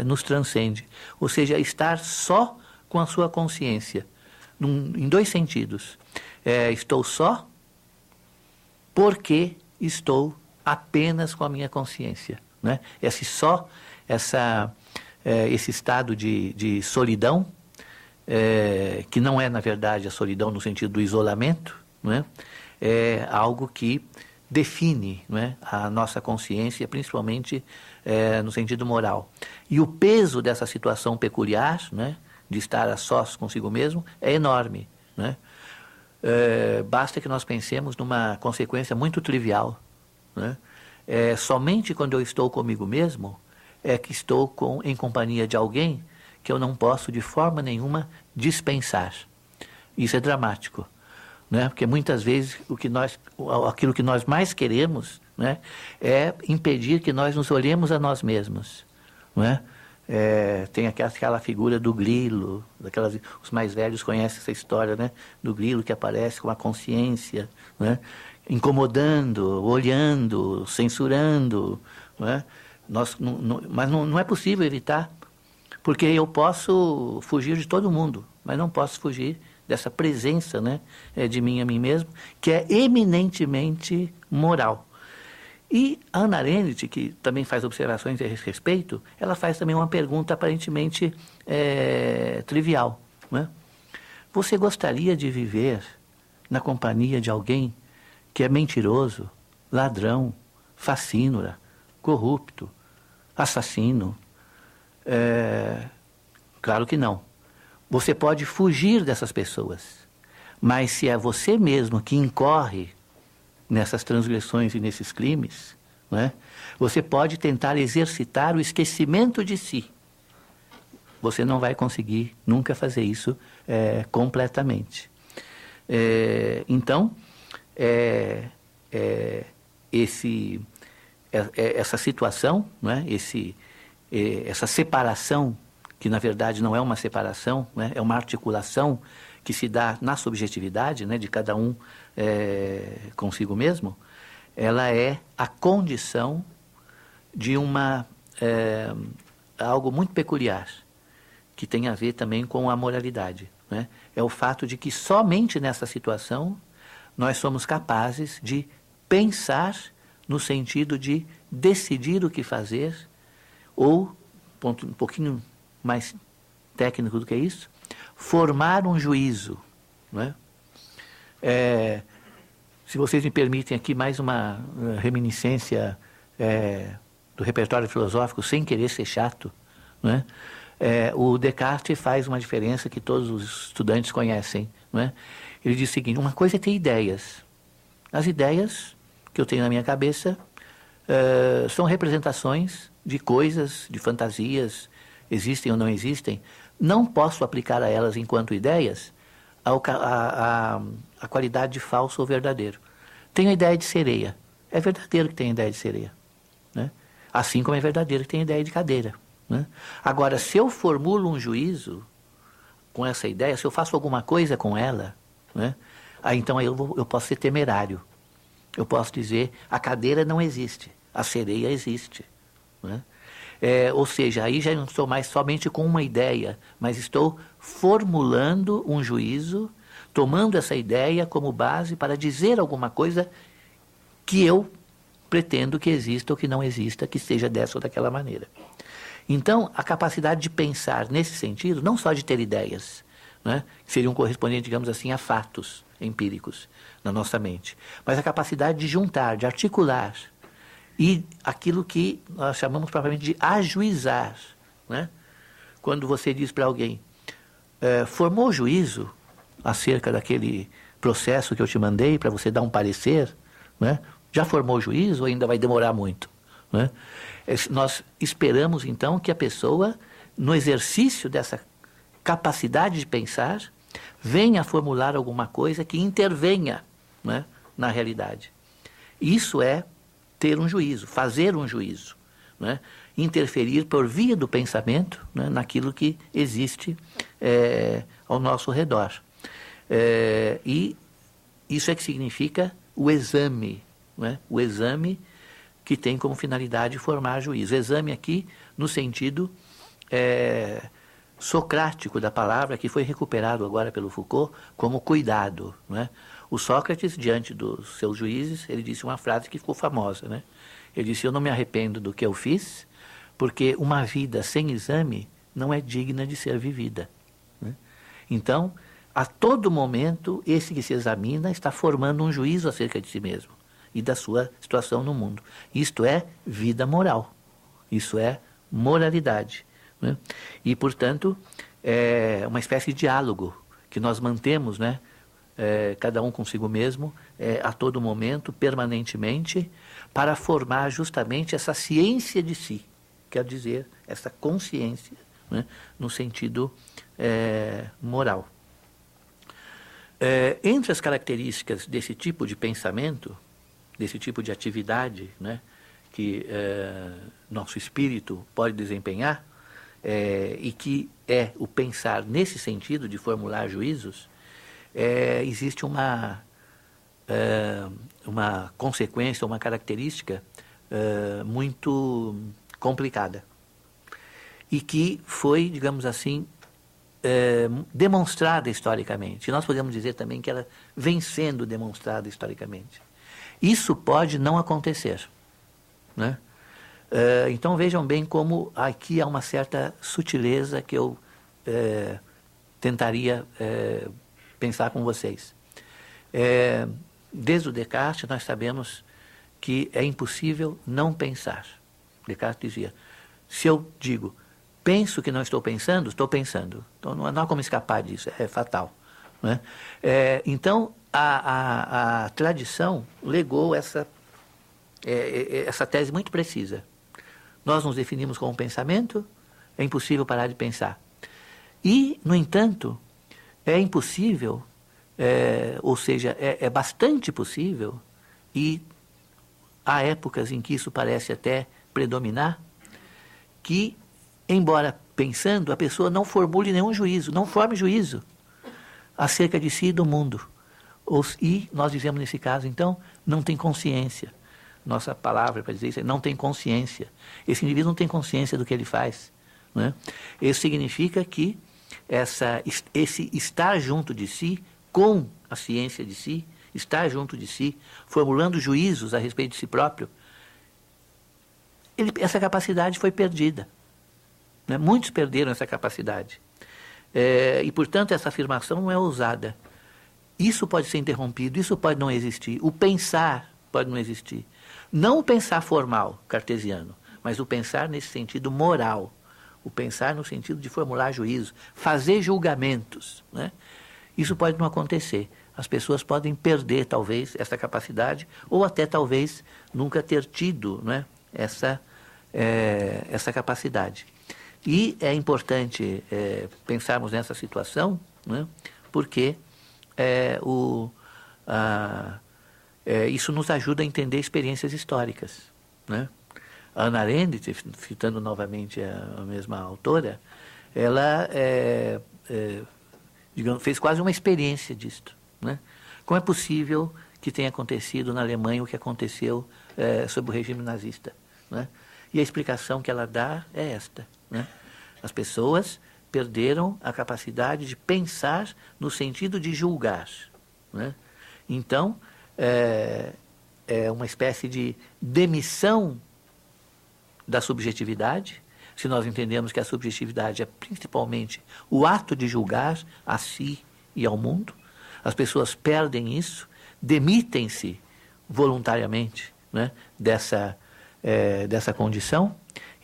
nos transcende. Ou seja, estar só com a sua consciência, em dois sentidos. Estou só porque estou apenas com a minha consciência, né? Esse estado de solidão, que não é, na verdade, a solidão no sentido do isolamento, né? É algo que define, né, a nossa consciência, principalmente no sentido moral. E o peso dessa situação peculiar, né, de estar a sós consigo mesmo, é enorme, né? Basta que nós pensemos numa consequência muito trivial, né? Somente quando eu estou comigo mesmo é que estou em companhia de alguém que eu não posso de forma nenhuma dispensar. Isso é dramático, né? Porque muitas vezes aquilo que nós mais queremos, né, é impedir que nós nos olhemos a nós mesmos, não é? Tem aquela figura do grilo, os mais velhos conhecem essa história, né, do grilo que aparece com a consciência, né, incomodando, olhando, censurando, não é? Mas não é possível evitar, Porque eu posso fugir de todo mundo, mas não posso fugir dessa presença, né, de mim a mim mesmo, que é eminentemente moral. E a Hannah Arendt, que também faz observações a esse respeito, ela faz também uma pergunta aparentemente trivial, né? Você gostaria de viver na companhia de alguém que é mentiroso, ladrão, facínora, corrupto, assassino? Claro que não. Você pode fugir dessas pessoas, mas se é você mesmo que incorre nessas transgressões e nesses crimes, né, você pode tentar exercitar o esquecimento de si. Você não vai conseguir nunca fazer isso completamente. Então, essa situação, né, essa separação, que na verdade não é uma separação, né, é uma articulação que se dá na subjetividade, né, de cada um consigo mesmo, ela é a condição de algo muito peculiar, que tem a ver também com a moralidade, né? É o fato de que somente nessa situação nós somos capazes de pensar no sentido de decidir o que fazer, ou, ponto um pouquinho mais técnico do que isso, formar um juízo, né? Se vocês me permitem aqui mais uma reminiscência do repertório filosófico, sem querer ser chato, né? O Descartes faz uma diferença que todos os estudantes conhecem, né? Ele diz o seguinte: uma coisa é ter ideias. As ideias que eu tenho na minha cabeça são representações de coisas, de fantasias, existem ou não existem. Não posso aplicar a elas enquanto ideias a qualidade de falso ou verdadeiro. Tenho a ideia de sereia. É verdadeiro que tenho ideia de sereia, né? Assim como é verdadeiro que tenho ideia de cadeira, né? Agora, se eu formulo um juízo com essa ideia, se eu faço alguma coisa com ela, né, então eu posso ser temerário. Eu posso dizer: a cadeira não existe, a sereia existe, né? Ou seja, aí já não estou mais somente com uma ideia, mas estou formulando um juízo, tomando essa ideia como base para dizer alguma coisa que eu pretendo que exista ou que não exista, que seja dessa ou daquela maneira. Então, a capacidade de pensar nesse sentido, não só de ter ideias, né, que seriam correspondentes, digamos assim, a fatos empíricos na nossa mente, mas a capacidade de juntar, de articular, e aquilo que nós chamamos propriamente de ajuizar, né? Quando você diz para alguém: formou juízo acerca daquele processo que eu te mandei para você dar um parecer, né? Já formou juízo ou ainda vai demorar muito, né? Nós esperamos então que a pessoa, no exercício dessa capacidade de pensar, venha a formular alguma coisa que intervenha, né, na realidade. Isso é ter um juízo, fazer um juízo, né? Interferir por via do pensamento, né, naquilo que existe ao nosso redor. E isso é que significa o exame, né? O exame que tem como finalidade formar juízo. O exame aqui no sentido socrático da palavra, que foi recuperado agora pelo Foucault como cuidado, né? O Sócrates, diante dos seus juízes, ele disse uma frase que ficou famosa, né? Ele disse: eu não me arrependo do que eu fiz, porque uma vida sem exame não é digna de ser vivida, né? Então, a todo momento, esse que se examina está formando um juízo acerca de si mesmo e da sua situação no mundo. Isto é vida moral, isso é moralidade, né? E, portanto, é uma espécie de diálogo que nós mantemos, né? Cada um consigo mesmo, a todo momento, permanentemente, para formar justamente essa ciência de si, quer dizer, essa consciência, né, no sentido moral. Entre as características desse tipo de pensamento, desse tipo de atividade, né, que nosso espírito pode desempenhar, e que é o pensar nesse sentido de formular juízos, existe uma consequência, uma característica muito complicada. e que foi, digamos assim, demonstrada historicamente. E nós podemos dizer também que ela vem sendo demonstrada historicamente. Isso pode não acontecer, né? Então vejam bem como aqui há uma certa sutileza que eu tentaria pensar com vocês. Desde o Descartes nós sabemos que é impossível não pensar. Descartes dizia, se eu digo, penso que não estou pensando, estou pensando. Então não há como escapar disso, é fatal, né? Então a tradição legou essa tese muito precisa. Nós nos definimos como pensamento, é impossível parar de pensar. E, no entanto, é impossível, ou seja, é bastante possível, e há épocas em que isso parece até predominar, que, embora pensando, a pessoa não formule nenhum juízo, não forme juízo acerca de si e do mundo. E nós dizemos nesse caso, então, não tem consciência. Nossa palavra para dizer isso é não tem consciência. Esse indivíduo não tem consciência do que ele faz, né? Isso significa que esse estar junto de si, com a ciência de si, estar junto de si, formulando juízos a respeito de si próprio, essa capacidade foi perdida, né? Muitos perderam essa capacidade. E, portanto, essa afirmação não é ousada. Isso pode ser interrompido, isso pode não existir. O pensar pode não existir. Não o pensar formal, cartesiano, mas o pensar nesse sentido moral. O pensar no sentido de formular juízo, fazer julgamentos, né? Isso pode não acontecer. As pessoas podem perder, talvez, essa capacidade, ou até, talvez, nunca ter tido, né, essa capacidade. E é importante pensarmos nessa situação, né, porque isso nos ajuda a entender experiências históricas, né? A Hannah Arendt, citando novamente a mesma autora, ela digamos, fez quase uma experiência disto, né? Como é possível que tenha acontecido na Alemanha o que aconteceu sob o regime nazista, né? E a explicação que ela dá é esta, né? As pessoas perderam a capacidade de pensar no sentido de julgar, né? Então, é uma espécie de demissão da subjetividade. Se nós entendemos que a subjetividade é principalmente o ato de julgar a si e ao mundo, as pessoas perdem isso, demitem-se voluntariamente, né, dessa condição,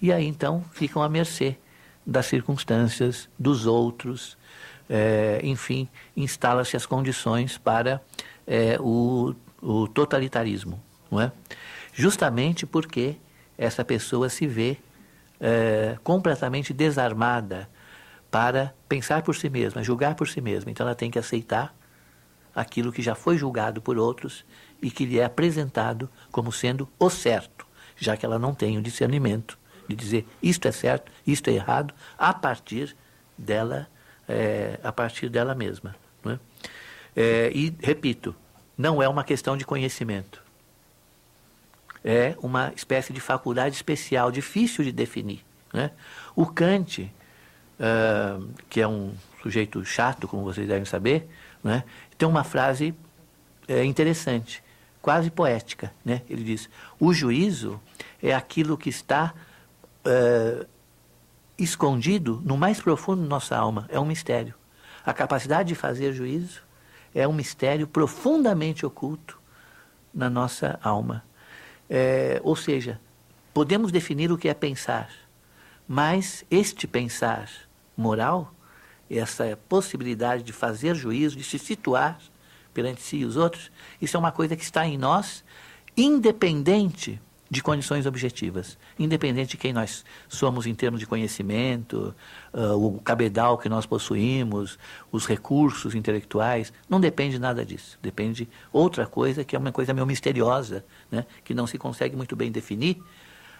e aí então ficam à mercê das circunstâncias, dos outros, enfim, instala-se as condições para o totalitarismo, não é? Justamente porque essa pessoa se vê completamente desarmada para pensar por si mesma, julgar por si mesma. Então ela tem que aceitar aquilo que já foi julgado por outros e que lhe é apresentado como sendo o certo, já que ela não tem o discernimento de dizer isto é certo, isto é errado, a partir dela mesma, não é? E, repito, não é uma questão de conhecimento. É uma espécie de faculdade especial, difícil de definir, né? O Kant, que é um sujeito chato, como vocês devem saber, né, tem uma frase interessante, quase poética, né? Ele diz, o juízo é aquilo que está escondido no mais profundo de nossa alma, é um mistério. A capacidade de fazer juízo é um mistério profundamente oculto na nossa alma. Ou seja, podemos definir o que é pensar, mas este pensar moral, essa possibilidade de fazer juízo, de se situar perante si e os outros, isso é uma coisa que está em nós, independente de condições objetivas, independente de quem nós somos em termos de conhecimento, o cabedal que nós possuímos, os recursos intelectuais, não depende nada disso. Depende de outra coisa, que é uma coisa meio misteriosa, né, que não se consegue muito bem definir,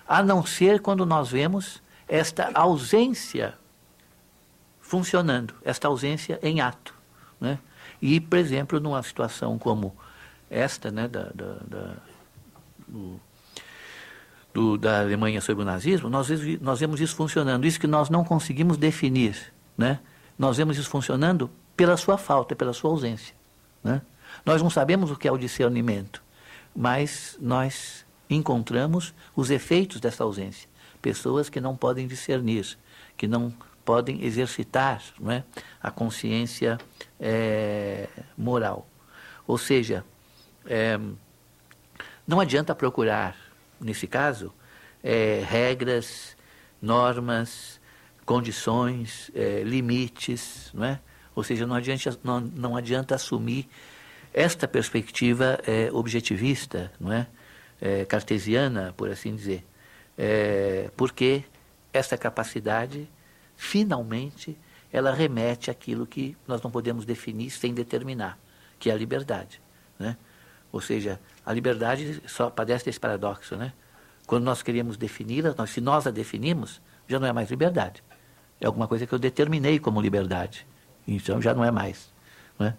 a não ser quando nós vemos esta ausência funcionando, esta ausência em ato, né? E, por exemplo, numa situação como esta, né, do da Alemanha sobre o nazismo, nós vemos isso funcionando, isso que nós não conseguimos definir, né? Nós vemos isso funcionando pela sua falta, pela sua ausência, né? Nós não sabemos o que é o discernimento, mas nós encontramos os efeitos dessa ausência. Pessoas que não podem discernir, que não podem exercitar, não é, a consciência moral. Ou seja, não adianta procurar, nesse caso, regras, normas, condições, limites, não é? Ou seja, não adianta assumir esta perspectiva objetivista, não é? Cartesiana, por assim dizer, porque essa capacidade, finalmente, ela remete àquilo que nós não podemos definir sem determinar, que é a liberdade, né? Ou seja, a liberdade só padece desse paradoxo, né? Quando nós queremos defini-la, se nós a definimos, já não é mais liberdade. É alguma coisa que eu determinei como liberdade. Então já não é mais, né?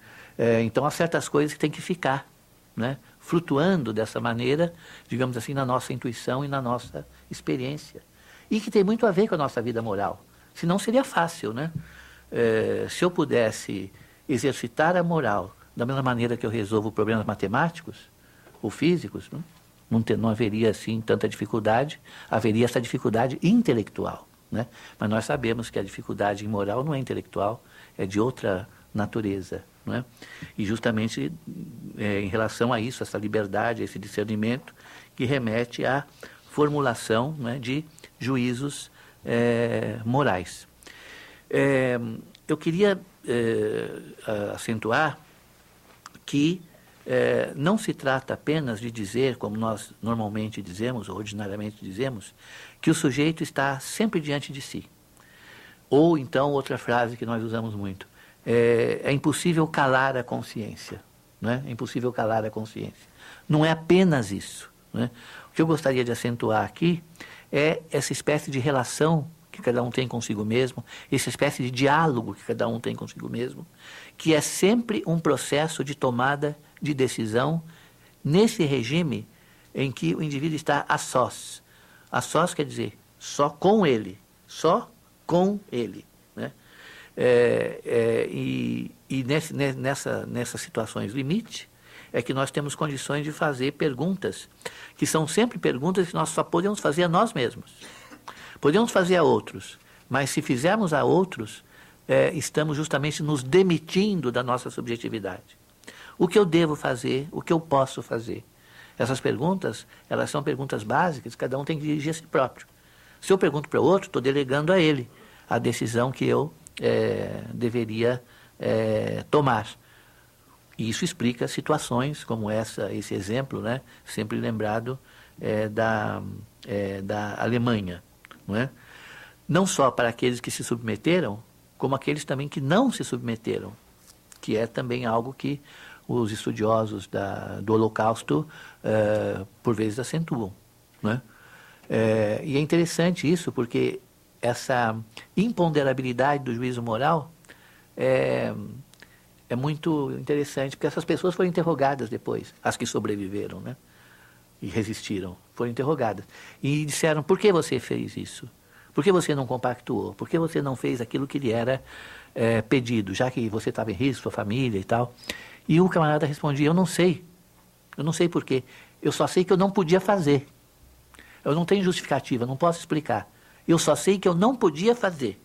Então há certas coisas que têm que ficar, né, flutuando dessa maneira, digamos assim, na nossa intuição e na nossa experiência. E que tem muito a ver com a nossa vida moral. Senão seria fácil, né? Se eu pudesse exercitar a moral da mesma maneira que eu resolvo problemas matemáticos ou físicos, não haveria assim tanta dificuldade, haveria essa dificuldade intelectual, né? Mas nós sabemos que a dificuldade moral não é intelectual, é de outra natureza, não é? E justamente em relação a isso, essa liberdade, esse discernimento, que remete à formulação, né, de juízos morais. Eu queria acentuar que não se trata apenas de dizer, como nós normalmente dizemos, ou ordinariamente dizemos, que o sujeito está sempre diante de si. Ou então, outra frase que nós usamos muito, é impossível calar a consciência, né? É impossível calar a consciência. Não é apenas isso, né? O que eu gostaria de acentuar aqui é essa espécie de relação que cada um tem consigo mesmo, essa espécie de diálogo que cada um tem consigo mesmo, que é sempre um processo de tomada de decisão nesse regime em que o indivíduo está a sós. A sós quer dizer só com ele, né? Nessas situações limite é que nós temos condições de fazer perguntas, que são sempre perguntas que nós só podemos fazer a nós mesmos. Podemos fazer a outros, mas se fizermos a outros, estamos justamente nos demitindo da nossa subjetividade. O que eu devo fazer, o que eu posso fazer? Essas perguntas, elas são perguntas básicas, cada um tem que dirigir a si próprio. Se eu pergunto para o outro, estou delegando a ele a decisão que eu deveria tomar. E isso explica situações como esse exemplo, né, sempre lembrado da Alemanha. Não é? Não só para aqueles que se submeteram, como aqueles também que não se submeteram, que é também algo que os estudiosos do Holocausto, por vezes, acentuam. Não é? E é interessante isso, porque essa imponderabilidade do juízo moral é muito interessante, porque essas pessoas foram interrogadas depois, as que sobreviveram, né? E resistiram, foram interrogadas. E disseram, por que você fez isso? Por que você não compactuou? Por que você não fez aquilo que lhe era pedido, já que você estava em risco, sua família e tal? E o camarada respondia, eu não sei por quê. Eu só sei que eu não podia fazer. Eu não tenho justificativa, não posso explicar. Eu só sei que eu não podia fazer.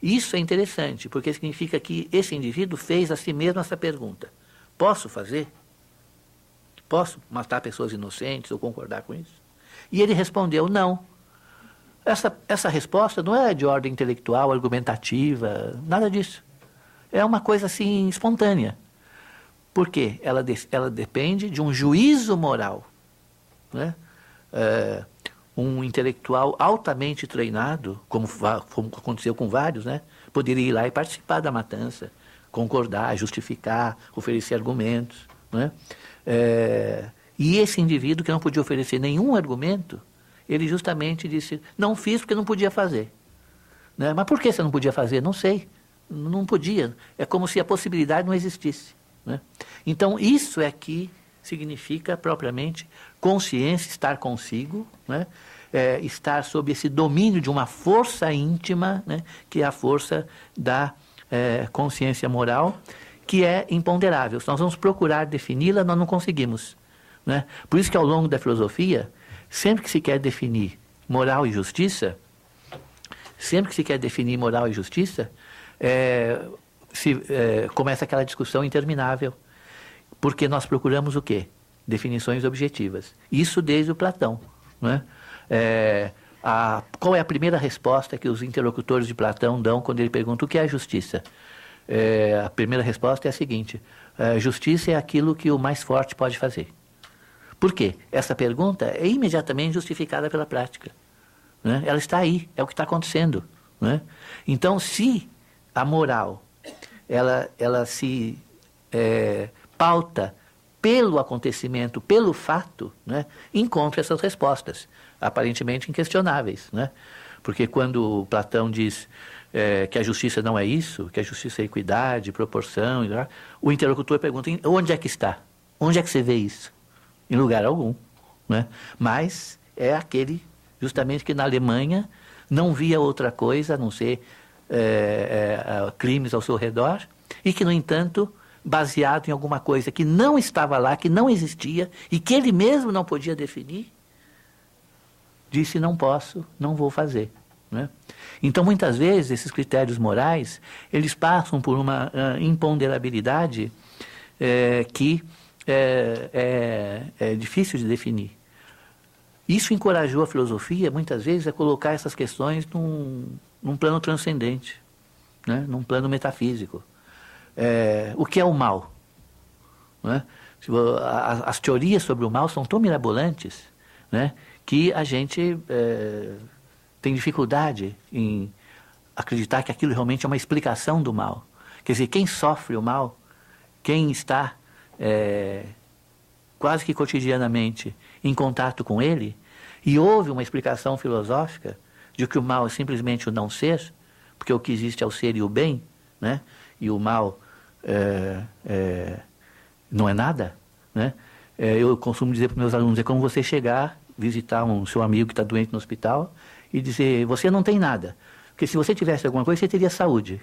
Isso é interessante, porque significa que esse indivíduo fez a si mesmo essa pergunta. Posso fazer? Posso matar pessoas inocentes ou concordar com isso? E ele respondeu, não. Essa resposta não é de ordem intelectual, argumentativa, nada disso. É uma coisa assim espontânea. Por quê? Ela depende de um juízo moral, né? Um intelectual altamente treinado, como aconteceu com vários, né? Poderia ir lá e participar da matança, concordar, justificar, oferecer argumentos, né? E esse indivíduo que não podia oferecer nenhum argumento, ele justamente disse, não fiz porque não podia fazer. Né? Mas por que você não podia fazer? Não sei. Não podia. É como se a possibilidade não existisse. Né? Então, isso é que significa propriamente consciência, estar consigo, né? Estar sob esse domínio de uma força íntima, né? Que é a força da consciência moral, que é imponderável. Se nós vamos procurar defini-la, nós não conseguimos, né? Por isso que ao longo da filosofia, sempre que se quer definir moral e justiça, começa aquela discussão interminável, porque nós procuramos o quê? Definições objetivas. Isso desde o Platão, né? Qual é a primeira resposta que os interlocutores de Platão dão quando ele pergunta o que é a justiça? A primeira resposta é a seguinte: justiça é aquilo que o mais forte pode fazer. Por quê? Essa pergunta é imediatamente justificada pela prática, né? Ela está aí, é o que está acontecendo, né? Então, se a moral ela se pauta pelo acontecimento, pelo fato, né, encontra essas respostas, aparentemente inquestionáveis, né? Porque quando Platão diz que a justiça não é isso, que a justiça é equidade, proporção, o interlocutor pergunta: onde é que está? Onde é que você vê isso? Em lugar algum, né? Mas é aquele, justamente, que na Alemanha não via outra coisa a não ser crimes ao seu redor, e que, no entanto, baseado em alguma coisa que não estava lá, que não existia, e que ele mesmo não podia definir, disse: não posso, não vou fazer, né? Então, muitas vezes, esses critérios morais, eles passam por uma imponderabilidade que é difícil de definir. Isso encorajou a filosofia, muitas vezes, a colocar essas questões num plano transcendente, né? Num plano metafísico. O que é o mal, né? As teorias sobre o mal são tão mirabolantes, né, que a gente tem dificuldade em acreditar que aquilo realmente é uma explicação do mal. Quer dizer, quem sofre o mal, quem está quase que cotidianamente em contato com ele, e houve uma explicação filosófica de que o mal é simplesmente o não ser, porque o que existe é o ser e o bem, né? E o mal não é nada, né? Eu costumo dizer para os meus alunos: é como você chegar, visitar um seu amigo que está doente no hospital e dizer: você não tem nada, porque se você tivesse alguma coisa, você teria saúde.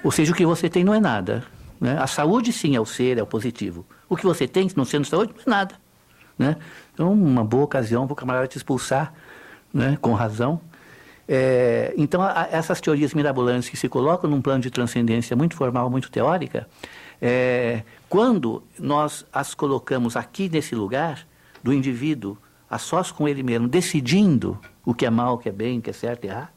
Ou seja, o que você tem não é nada, né? A saúde, sim, é o ser, é o positivo. O que você tem, não sendo saúde, não é nada, né? Então, uma boa ocasião para o camarada te expulsar, né, com razão. Então, essas teorias mirabolantes que se colocam num plano de transcendência muito formal, muito teórica, quando nós as colocamos aqui nesse lugar do indivíduo a sós com ele mesmo, decidindo o que é mal, o que é bem, o que é certo e errado,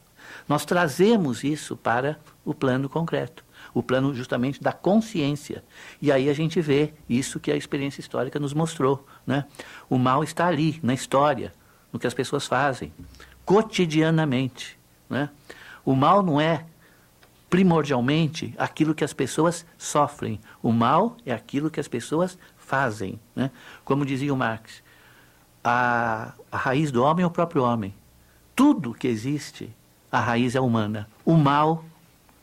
nós trazemos isso para o plano concreto, o plano justamente da consciência. E aí a gente vê isso que a experiência histórica nos mostrou, né? O mal está ali, na história, no que as pessoas fazem cotidianamente, né? O mal não é primordialmente aquilo que as pessoas sofrem. O mal é aquilo que as pessoas fazem, né? Como dizia o Marx, a raiz do homem é o próprio homem. Tudo que existe, a raiz é humana. O mal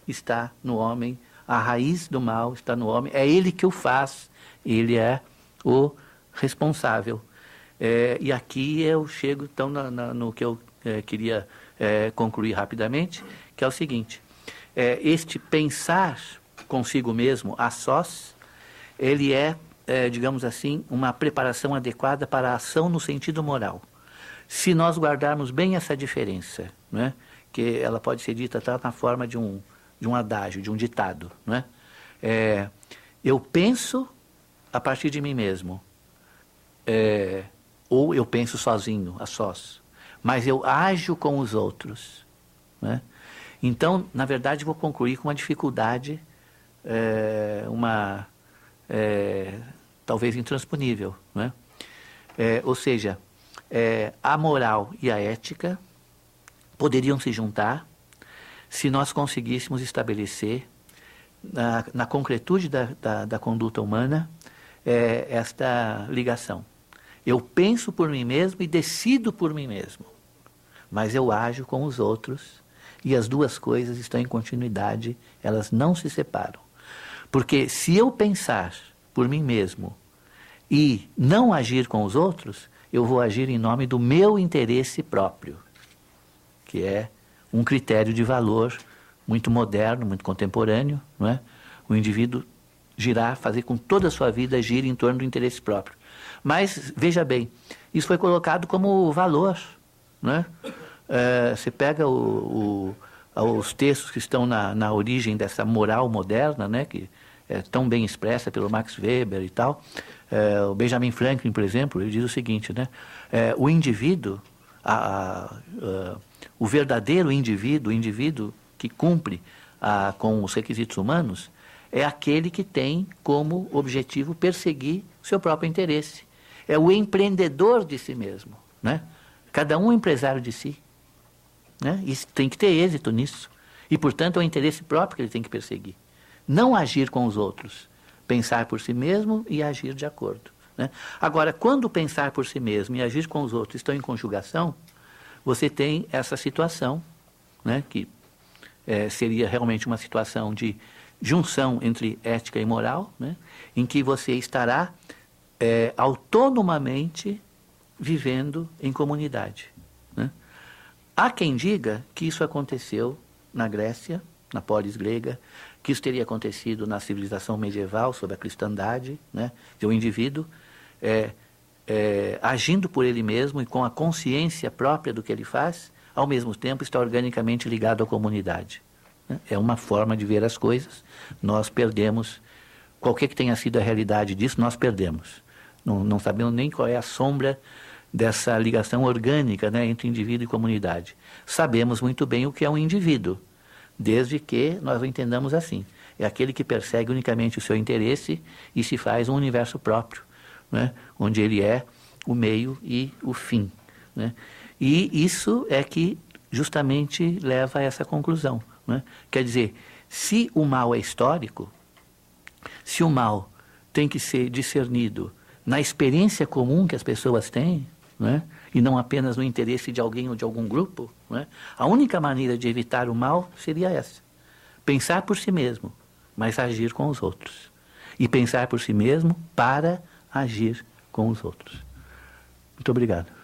está no homem, a raiz do mal está no homem, é ele que o faz, ele é o responsável. E aqui eu chego então no que eu queria concluir rapidamente, que é o seguinte: este pensar consigo mesmo a sós, ele digamos assim, uma preparação adequada para a ação no sentido moral. Se nós guardarmos bem essa diferença, né, que ela pode ser dita até na forma de um adágio, de um ditado, né? Eu penso a partir de mim mesmo, ou eu penso sozinho, a sós, mas eu ajo com os outros, né? Então, na verdade, vou concluir com uma dificuldade, talvez intransponível, né? Ou seja, a moral e a ética poderiam se juntar se nós conseguíssemos estabelecer, na concretude da conduta humana, esta ligação. Eu penso por mim mesmo e decido por mim mesmo, mas eu ajo com os outros, e as duas coisas estão em continuidade, elas não se separam. Porque se eu pensar por mim mesmo e não agir com os outros, eu vou agir em nome do meu interesse próprio, que é um critério de valor muito moderno, muito contemporâneo, não é? O indivíduo girar, fazer com toda a sua vida gire em torno do interesse próprio. Mas, veja bem, isso foi colocado como valor, não é? Você pega os textos que estão na origem dessa moral moderna, né, que é tão bem expressa pelo Max Weber e tal. O Benjamin Franklin, por exemplo, ele diz o seguinte, né, o indivíduo, o verdadeiro indivíduo, o indivíduo que cumpre com os requisitos humanos, é aquele que tem como objetivo perseguir o seu próprio interesse. É o empreendedor de si mesmo, né? Cada um é empresário de si, né? E tem que ter êxito nisso. E, portanto, é o interesse próprio que ele tem que perseguir. Não agir com os outros. Pensar por si mesmo e agir de acordo, né? Agora, quando pensar por si mesmo e agir com os outros estão em conjugação, você tem essa situação, né, que seria realmente uma situação de junção entre ética e moral, né, em que você estará autonomamente vivendo em comunidade, né? Há quem diga que isso aconteceu na Grécia, na polis grega, que isso teria acontecido na civilização medieval, sob a cristandade, né, de um indivíduo agindo por ele mesmo e com a consciência própria do que ele faz, ao mesmo tempo está organicamente ligado à comunidade. É uma forma de ver as coisas. Nós perdemos, qualquer que tenha sido a realidade disso, nós perdemos. Não sabemos nem qual é a sombra dessa ligação orgânica, né, entre indivíduo e comunidade. Sabemos muito bem o que é um indivíduo, desde que nós o entendamos assim. É aquele que persegue unicamente o seu interesse e se faz um universo próprio, né, onde ele é o meio e o fim, né? E isso é que justamente leva a essa conclusão, né? Quer dizer, se o mal é histórico, se o mal tem que ser discernido na experiência comum que as pessoas têm, né, e não apenas no interesse de alguém ou de algum grupo, né, a única maneira de evitar o mal seria essa: pensar por si mesmo, mas agir com os outros. E pensar por si mesmo para agir com os outros. Muito obrigado.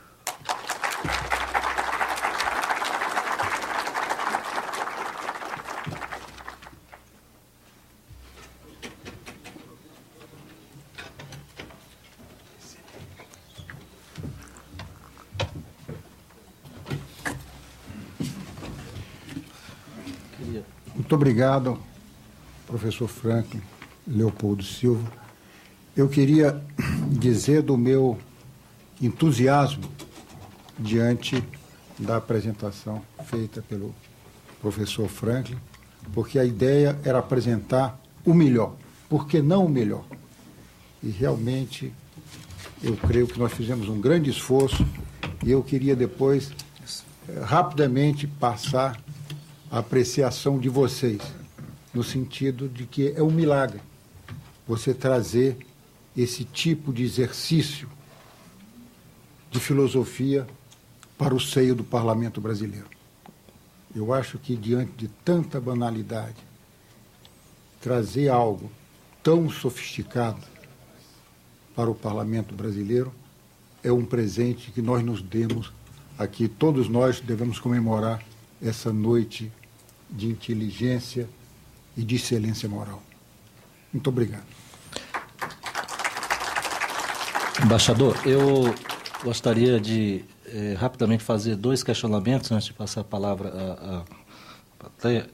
Muito obrigado, professor Franklin Leopoldo Silva. Eu queria dizer do meu entusiasmo diante da apresentação feita pelo professor Franklin, porque a ideia era apresentar o melhor. Por que não o melhor? E realmente eu creio que nós fizemos um grande esforço e eu queria depois rapidamente passar a apreciação de vocês, no sentido de que é um milagre você trazer esse tipo de exercício de filosofia para o seio do parlamento brasileiro. Eu acho que, diante de tanta banalidade, trazer algo tão sofisticado para o parlamento brasileiro é um presente que nós nos demos aqui. Todos nós devemos comemorar essa noite de inteligência e de excelência moral. Muito obrigado. Embaixador, eu gostaria de rapidamente fazer 2 questionamentos antes de passar a palavra à plateia.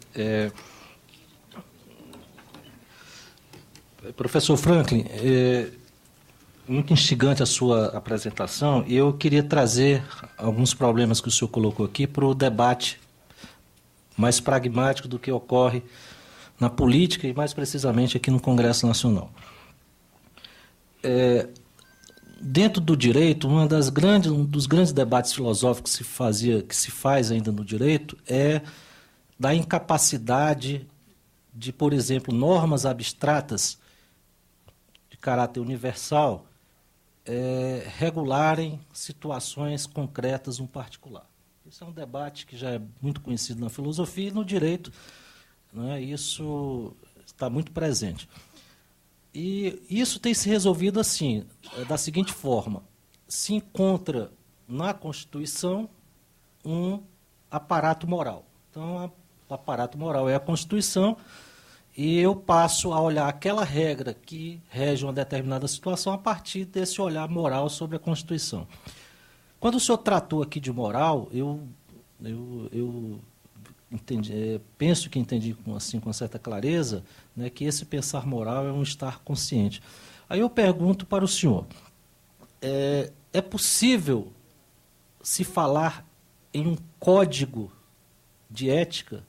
Professor Franklin, muito instigante a sua apresentação, e eu queria trazer alguns problemas que o senhor colocou aqui para o debate mais pragmático do que ocorre na política e, mais precisamente, aqui no Congresso Nacional. Dentro do direito, um dos grandes debates filosóficos que se faz ainda no direito é da incapacidade de, por exemplo, normas abstratas de caráter universal regularem situações concretas no particular. Isso é um debate que já é muito conhecido na filosofia e no direito, né, isso está muito presente. E isso tem se resolvido assim, da seguinte forma: se encontra na Constituição um aparato moral. Então, o aparato moral é a Constituição, e eu passo a olhar aquela regra que rege uma determinada situação a partir desse olhar moral sobre a Constituição. Quando o senhor tratou aqui de moral, eu entendi, penso que entendi assim, com certa clareza, né, que esse pensar moral é um estar consciente. Aí eu pergunto para o senhor, é possível se falar em um código de ética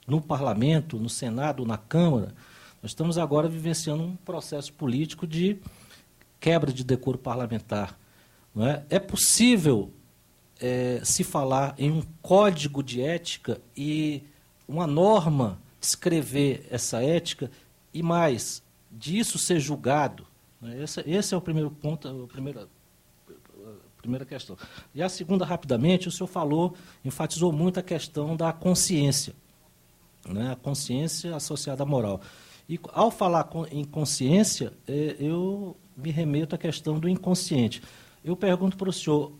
no Parlamento, no Senado, na Câmara? Nós estamos agora vivenciando um processo político de quebra de decoro parlamentar. Não é? É possível se falar em um código de ética e uma norma descrever essa ética e, mais, disso ser julgado? Né? Esse é o primeiro ponto, a primeira questão. E a segunda, rapidamente, o senhor falou, enfatizou muito a questão da consciência, né? A consciência associada à moral. E, ao falar em consciência, eu me remeto à questão do inconsciente. Eu pergunto para o senhor,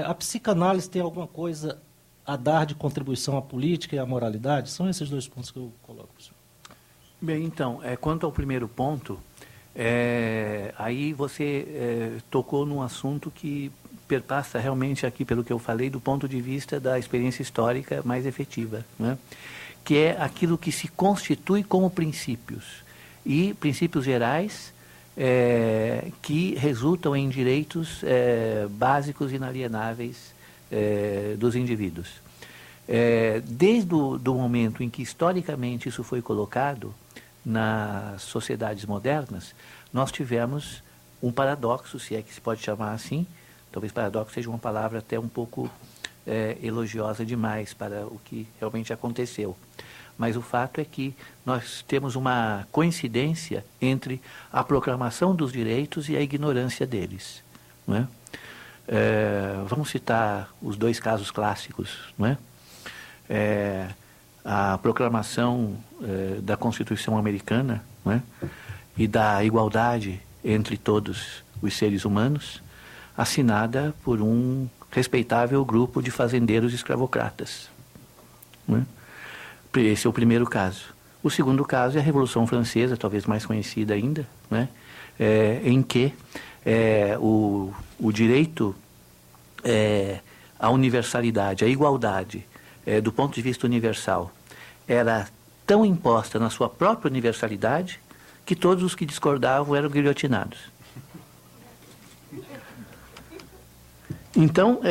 a psicanálise tem alguma coisa a dar de contribuição à política e à moralidade? São esses dois pontos que eu coloco para o senhor. Bem, então, quanto ao primeiro ponto, aí você tocou num assunto que perpassa realmente aqui, pelo que eu falei, do ponto de vista da experiência histórica mais efetiva, né? Que é aquilo que se constitui como princípios, e princípios gerais que resultam em direitos básicos inalienáveis dos indivíduos. Desde do momento em que historicamente isso foi colocado nas sociedades modernas, nós tivemos um paradoxo, se é que se pode chamar assim. Talvez paradoxo seja uma palavra até um pouco elogiosa demais para o que realmente aconteceu. Mas o fato é que nós temos uma coincidência entre a proclamação dos direitos e a ignorância deles. Não é? Vamos citar os dois casos clássicos. Não é? A proclamação da Constituição Americana, não é? E da igualdade entre todos os seres humanos, assinada por um respeitável grupo de fazendeiros escravocratas. Não é? Esse é o primeiro caso. O segundo caso é a Revolução Francesa, talvez mais conhecida ainda, né? Em que o direito à universalidade, à igualdade, do ponto de vista universal, era tão imposta na sua própria universalidade que todos os que discordavam eram guilhotinados. Então,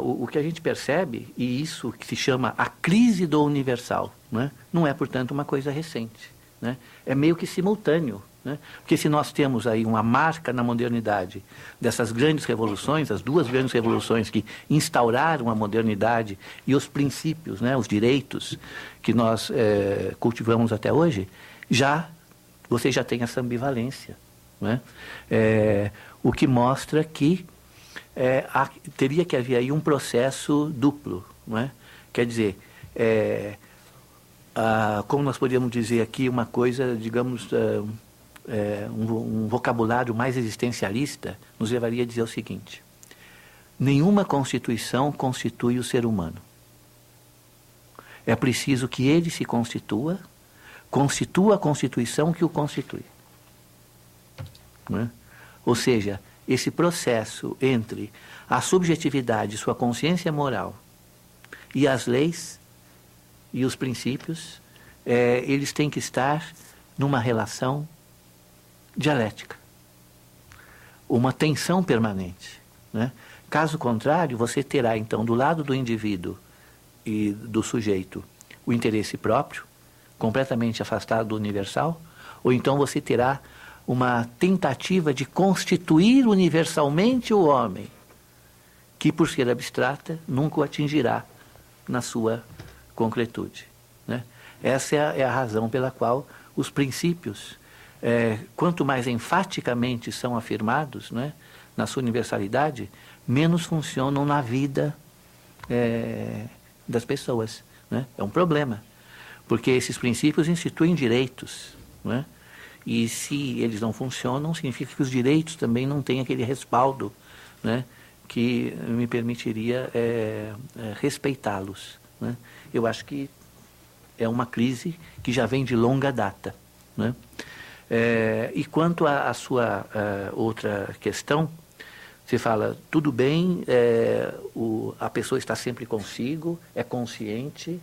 o que a gente percebe, e isso que se chama a crise do universal, né, não é, portanto, uma coisa recente. Né, é meio que simultâneo. Né, porque se nós temos aí uma marca na modernidade dessas grandes revoluções, as duas grandes revoluções que instauraram a modernidade e os princípios, né, os direitos que nós cultivamos até hoje, você já tem essa ambivalência. Né, o que mostra que teria que haver aí um processo duplo, não é? Quer dizer, como nós podíamos dizer aqui, uma coisa, digamos, um vocabulário mais existencialista, nos levaria a dizer o seguinte: nenhuma Constituição constitui o ser humano. É preciso que ele se constitua a Constituição que o constitui. Não é? Ou seja, esse processo entre a subjetividade, sua consciência moral, e as leis e os princípios, eles têm que estar numa relação dialética, uma tensão permanente. Né? Caso contrário, você terá, então, do lado do indivíduo e do sujeito, o interesse próprio, completamente afastado do universal, ou então você terá uma tentativa de constituir universalmente o homem, que, por ser abstrata, nunca o atingirá na sua concretude. Né? Essa é a razão pela qual os princípios, quanto mais enfaticamente são afirmados, né, na sua universalidade, menos funcionam na vida das pessoas. Né? É um problema, porque esses princípios instituem direitos, né? E se eles não funcionam, significa que os direitos também não têm aquele respaldo, né, que me permitiria respeitá-los, né? Eu acho que é uma crise que já vem de longa data, né? E quanto à sua outra questão, você fala, tudo bem, a pessoa está sempre consigo, é consciente,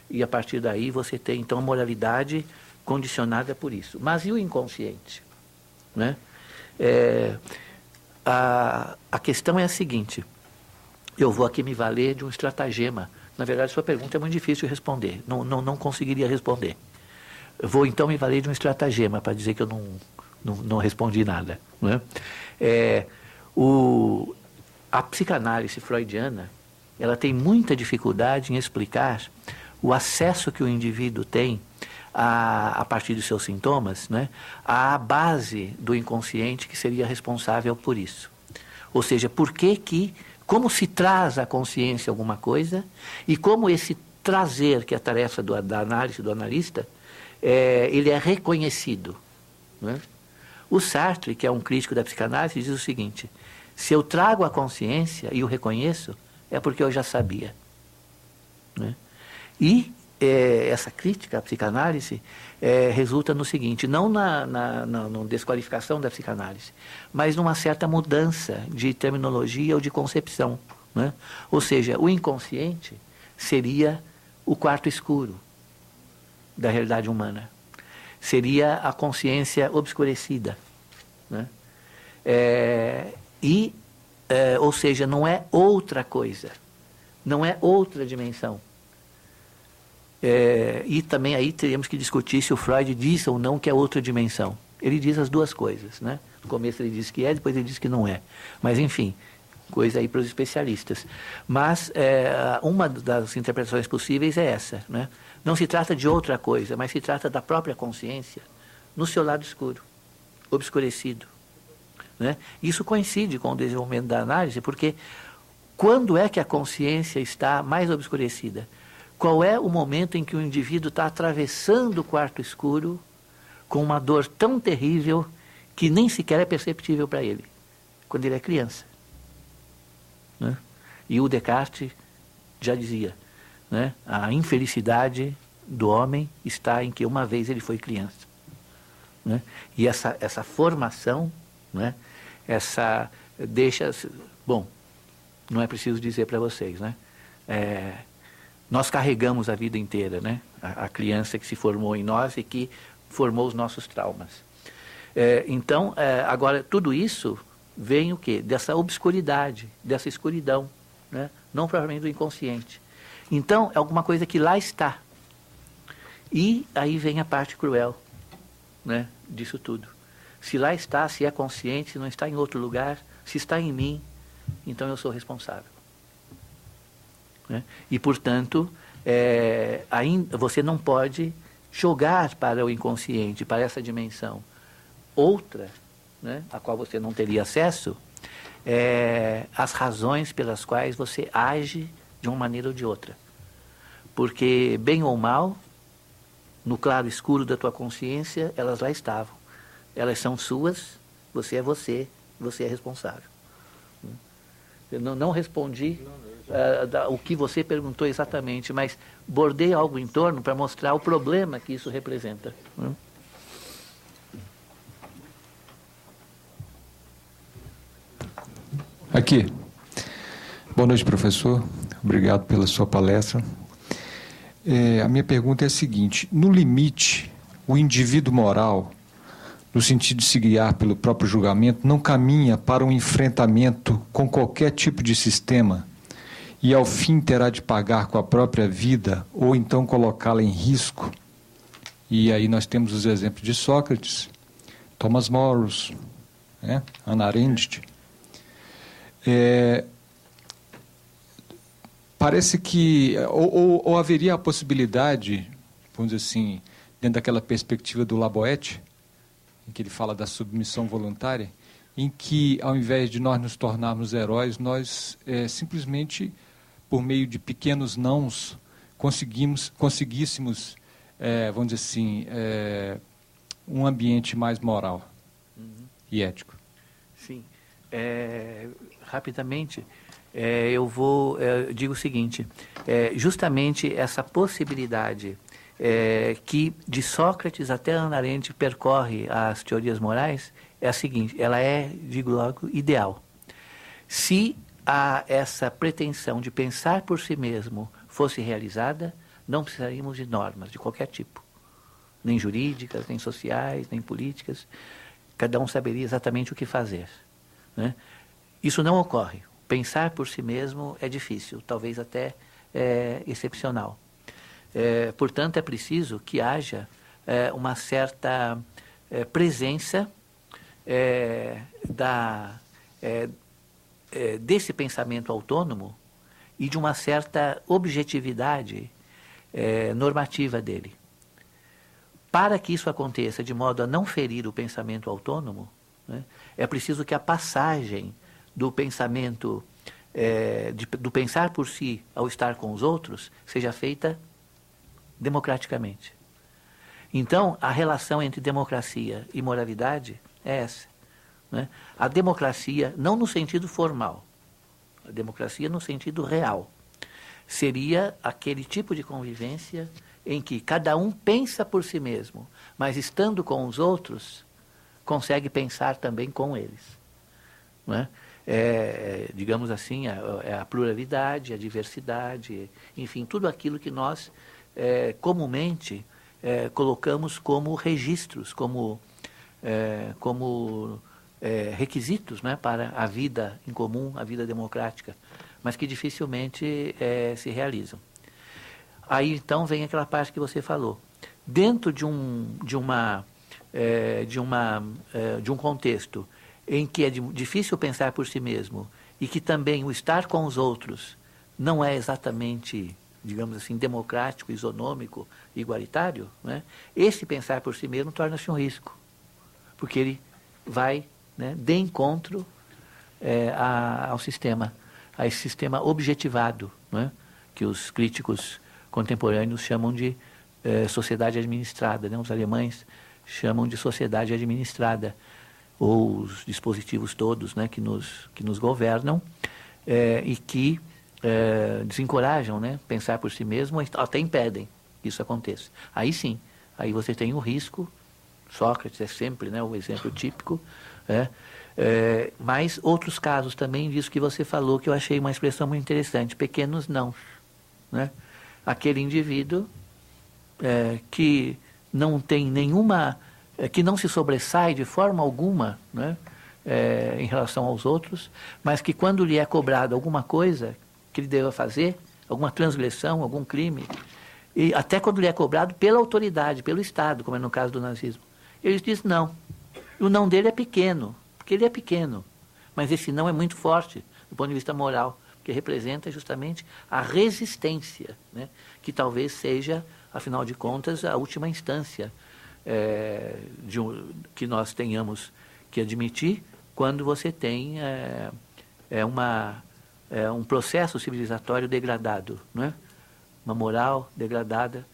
e a partir daí você tem, então, a moralidade condicionada por isso. Mas e o inconsciente? Né? A questão é a seguinte, eu vou aqui me valer de um estratagema. Na verdade, sua pergunta é muito difícil de responder, não conseguiria responder. Eu vou, então, me valer de um estratagema para dizer que eu não respondi nada. Né? A psicanálise freudiana, ela tem muita dificuldade em explicar o acesso que o indivíduo tem a partir dos seus sintomas, né, à base do inconsciente que seria responsável por isso. Ou seja, como se traz à consciência alguma coisa e como esse trazer, que é a tarefa da análise do analista, ele é reconhecido. Né? O Sartre, que é um crítico da psicanálise, diz o seguinte: se eu trago a consciência e o reconheço, é porque eu já sabia. Né? E essa crítica à psicanálise resulta no seguinte, não na desqualificação da psicanálise, mas numa certa mudança de terminologia ou de concepção. Né? Ou seja, o inconsciente seria o quarto escuro da realidade humana. Seria a consciência obscurecida. Né? Ou seja, não é outra coisa, não é outra dimensão. E também aí teríamos que discutir se o Freud diz ou não que é outra dimensão. Ele diz as duas coisas, né? No começo ele diz que é, depois ele diz que não é. Mas, enfim, coisa aí para os especialistas. Mas uma das interpretações possíveis é essa, né? Não se trata de outra coisa, mas se trata da própria consciência no seu lado escuro, obscurecido. Né? Isso coincide com o desenvolvimento da análise, porque quando é que a consciência está mais obscurecida? Qual é o momento em que o indivíduo está atravessando o quarto escuro com uma dor tão terrível que nem sequer é perceptível para ele? Quando ele é criança. Né? E o Descartes já dizia, né? A infelicidade do homem está em que uma vez ele foi criança. Né? E essa formação, né? Bom, não é preciso dizer para vocês, né? Nós carregamos a vida inteira, né? A criança que se formou em nós e que formou os nossos traumas. Então, agora, tudo isso vem o quê? Dessa obscuridade, dessa escuridão, né? Não propriamente do inconsciente. Então, é alguma coisa que lá está. E aí vem a parte cruel, né, disso tudo. Se lá está, se é consciente, se não está em outro lugar, se está em mim, então eu sou responsável. Né? E, portanto, você não pode jogar para o inconsciente, para essa dimensão outra, né, a qual você não teria acesso, as razões pelas quais você age de uma maneira ou de outra. Porque, bem ou mal, no claro escuro da tua consciência, elas lá estavam. Elas são suas, você é responsável. Eu não respondi o que você perguntou exatamente, mas bordei algo em torno para mostrar o problema que isso representa. Aqui. Boa noite, professor. Obrigado pela sua palestra. A minha pergunta é a seguinte: no limite, o indivíduo moral, no sentido de se guiar pelo próprio julgamento, não caminha para um enfrentamento com qualquer tipo de sistema e, ao fim, terá de pagar com a própria vida ou então colocá-la em risco? E aí nós temos os exemplos de Sócrates, Thomas Morris, né? Hannah Arendt. Parece que, ou haveria a possibilidade, vamos dizer assim, dentro daquela perspectiva do Laboet, em que ele fala da submissão voluntária, em que, ao invés de nós nos tornarmos heróis, nós simplesmente, por meio de pequenos nãos, conseguíssemos, vamos dizer assim, um ambiente mais moral e ético? Sim. Rapidamente, digo o seguinte, justamente essa possibilidade que de Sócrates até Hannah Arendt percorre as teorias morais é a seguinte, ela é, digo logo, ideal. Se essa pretensão de pensar por si mesmo fosse realizada, não precisaríamos de normas de qualquer tipo, nem jurídicas, nem sociais, nem políticas. Cada um saberia exatamente o que fazer, né? Isso não ocorre. Pensar por si mesmo é difícil, talvez até excepcional. Portanto, é preciso que haja uma certa presença desse pensamento autônomo e de uma certa objetividade normativa dele. Para que isso aconteça de modo a não ferir o pensamento autônomo, né, é preciso que a passagem do pensamento, do pensar por si ao estar com os outros, seja feita democraticamente. Então, a relação entre democracia e moralidade é essa, né? A democracia, não no sentido formal, a democracia no sentido real, seria aquele tipo de convivência em que cada um pensa por si mesmo, mas estando com os outros, consegue pensar também com eles, não é? Digamos assim, a pluralidade, a diversidade, enfim, tudo aquilo que nós comumente colocamos como registros, como requisitos, né, para a vida em comum, a vida democrática, mas que dificilmente se realizam. Aí então vem aquela parte que você falou. Dentro de um contexto em que é difícil pensar por si mesmo e que também o estar com os outros não é exatamente, digamos assim, democrático, isonômico, igualitário, né? Esse pensar por si mesmo torna-se um risco, porque ele vai, né, de encontro ao sistema, a esse sistema objetivado, né, que os críticos contemporâneos chamam de sociedade administrada, né? Os alemães chamam de sociedade administrada, ou os dispositivos todos, né, que nos governam e que desencorajam, né, pensar por si mesmo, até impedem que isso aconteça. Aí sim, aí você tem o risco. Sócrates é sempre, né, o exemplo típico, mas outros casos também disso que você falou, que eu achei uma expressão muito interessante, pequenos nãos, né? Aquele indivíduo que não tem nenhuma, que não se sobressai de forma alguma, né, em relação aos outros, mas que quando lhe é cobrado alguma coisa que ele deva fazer, alguma transgressão, algum crime, e até quando lhe é cobrado pela autoridade, pelo Estado, como é no caso do nazismo, ele diz não. O não dele é pequeno, porque ele é pequeno, mas esse não é muito forte do ponto de vista moral, porque representa justamente a resistência, né, que talvez seja, afinal de contas, a última instância que nós tenhamos que admitir quando você tem um processo civilizatório degradado, né? Uma moral degradada,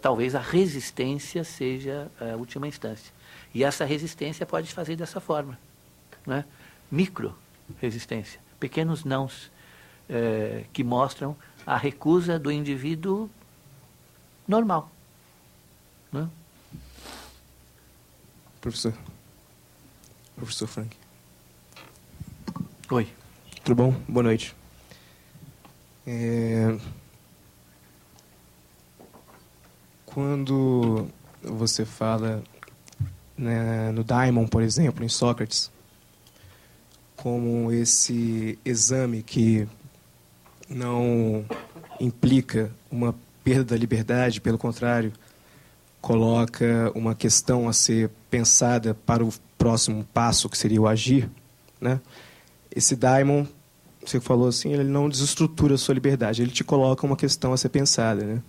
talvez a resistência seja a última instância. E essa resistência pode se fazer dessa forma, né? Micro-resistência, pequenos nãos que mostram a recusa do indivíduo normal, né? Professor Frank. Oi. Tudo bom? Boa noite. Quando você fala, né, no Daimon, por exemplo, em Sócrates, como esse exame que não implica uma perda da liberdade, pelo contrário, coloca uma questão a ser pensada para o próximo passo, que seria o agir, né? Esse Daimon, você falou assim, ele não desestrutura a sua liberdade, ele te coloca uma questão a ser pensada, né?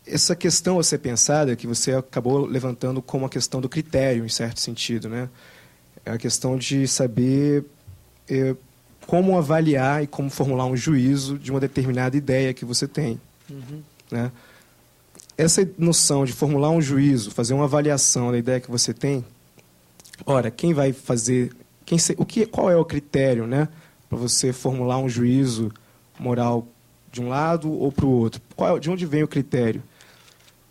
Essa questão a ser pensada, que você acabou levantando como a questão do critério, em certo sentido, né? É a questão de saber como avaliar e como formular um juízo de uma determinada ideia que você tem. Uhum. Né? essa noção de formular um juízo, fazer uma avaliação da ideia que você tem, ora, quem vai fazer, qual é o critério, né, para você formular um juízo moral de um lado ou para o outro? De onde vem o critério?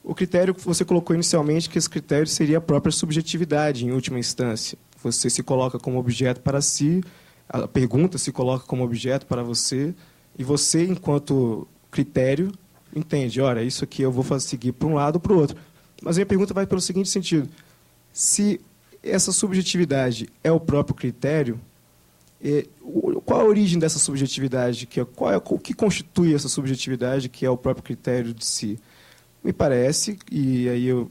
O critério que você colocou inicialmente, que esse critério seria a própria subjetividade, em última instância. Você se coloca como objeto para si, a pergunta se coloca como objeto para você, e você, enquanto critério, entende, olha, isso aqui eu vou seguir para um lado ou para o outro. Mas a minha pergunta vai pelo seguinte sentido: se essa subjetividade é o próprio critério, qual a origem dessa subjetividade? O que constitui essa subjetividade, que é o próprio critério de si? Me parece, e aí eu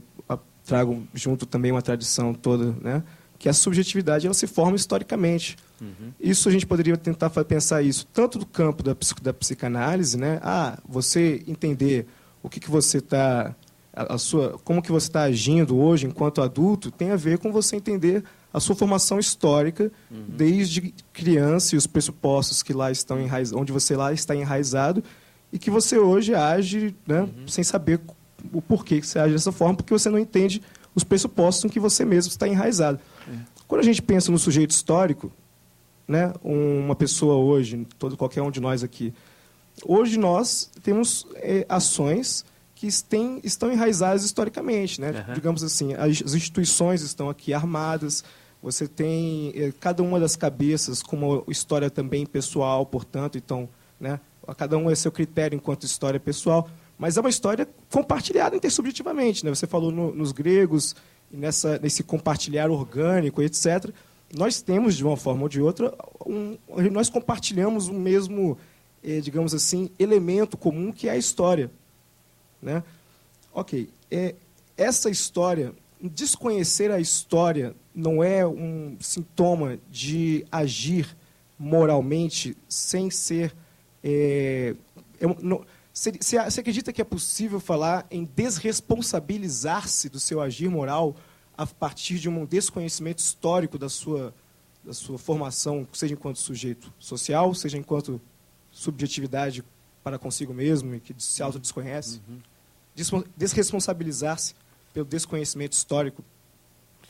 trago junto também uma tradição toda, né, que a subjetividade ela se forma historicamente. Isso a gente poderia tentar pensar isso tanto do campo da psicanálise, né? Você entender o que você está, como que você está agindo hoje enquanto adulto, tem a ver com você entender a sua formação histórica desde criança e os pressupostos que lá estão onde você lá está enraizado, e que você hoje age, né, sem saber o porquê que você age dessa forma, porque você não entende os pressupostos em que você mesmo está enraizado. Quando a gente pensa no sujeito histórico, né, uma pessoa hoje, qualquer um de nós aqui, hoje nós temos ações que estão enraizadas historicamente, né? Digamos assim, as instituições estão aqui armadas, você tem cada uma das cabeças com uma história também pessoal, portanto, então, né, cada um é seu critério enquanto história pessoal, mas é uma história compartilhada intersubjetivamente, né? Você falou nos gregos, nesse compartilhar orgânico, etc. Nós temos, de uma forma ou de outra, nós compartilhamos o mesmo, digamos assim, elemento comum, que é a história, né? Ok, essa história, desconhecer a história não é um sintoma de agir moralmente sem ser... Você acredita que é possível falar em desresponsabilizar-se do seu agir moral a partir de um desconhecimento histórico da sua formação, seja enquanto sujeito social, seja enquanto subjetividade para consigo mesmo e que se autodesconhece? Desresponsabilizar-se pelo desconhecimento histórico?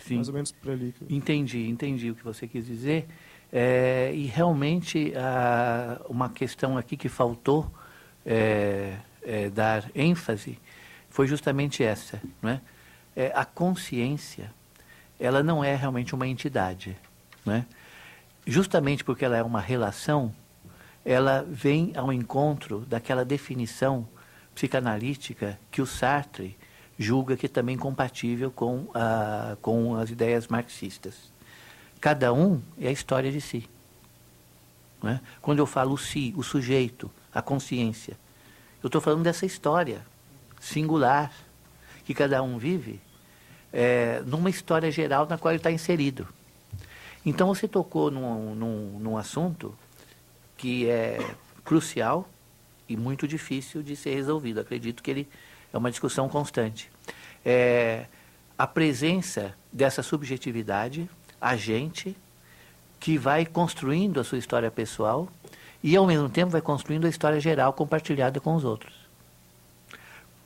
Sim. Mais ou menos por ali. Entendi o que você quis dizer. E realmente, uma questão aqui que faltou dar ênfase foi justamente essa, não é? A consciência, ela não é realmente uma entidade, não é? Justamente porque ela é uma relação, ela vem ao encontro daquela definição psicanalítica que o Sartre julga que é também compatível com as ideias marxistas. Cada um é a história de si, não é? Quando eu falo o si, o sujeito, a consciência, eu estou falando dessa história singular que cada um vive numa história geral na qual ele está inserido. Então você tocou num assunto que é crucial e muito difícil de ser resolvido. Acredito que ele é uma discussão constante. A presença dessa subjetividade agente que vai construindo a sua história pessoal e, ao mesmo tempo, vai construindo a história geral compartilhada com os outros.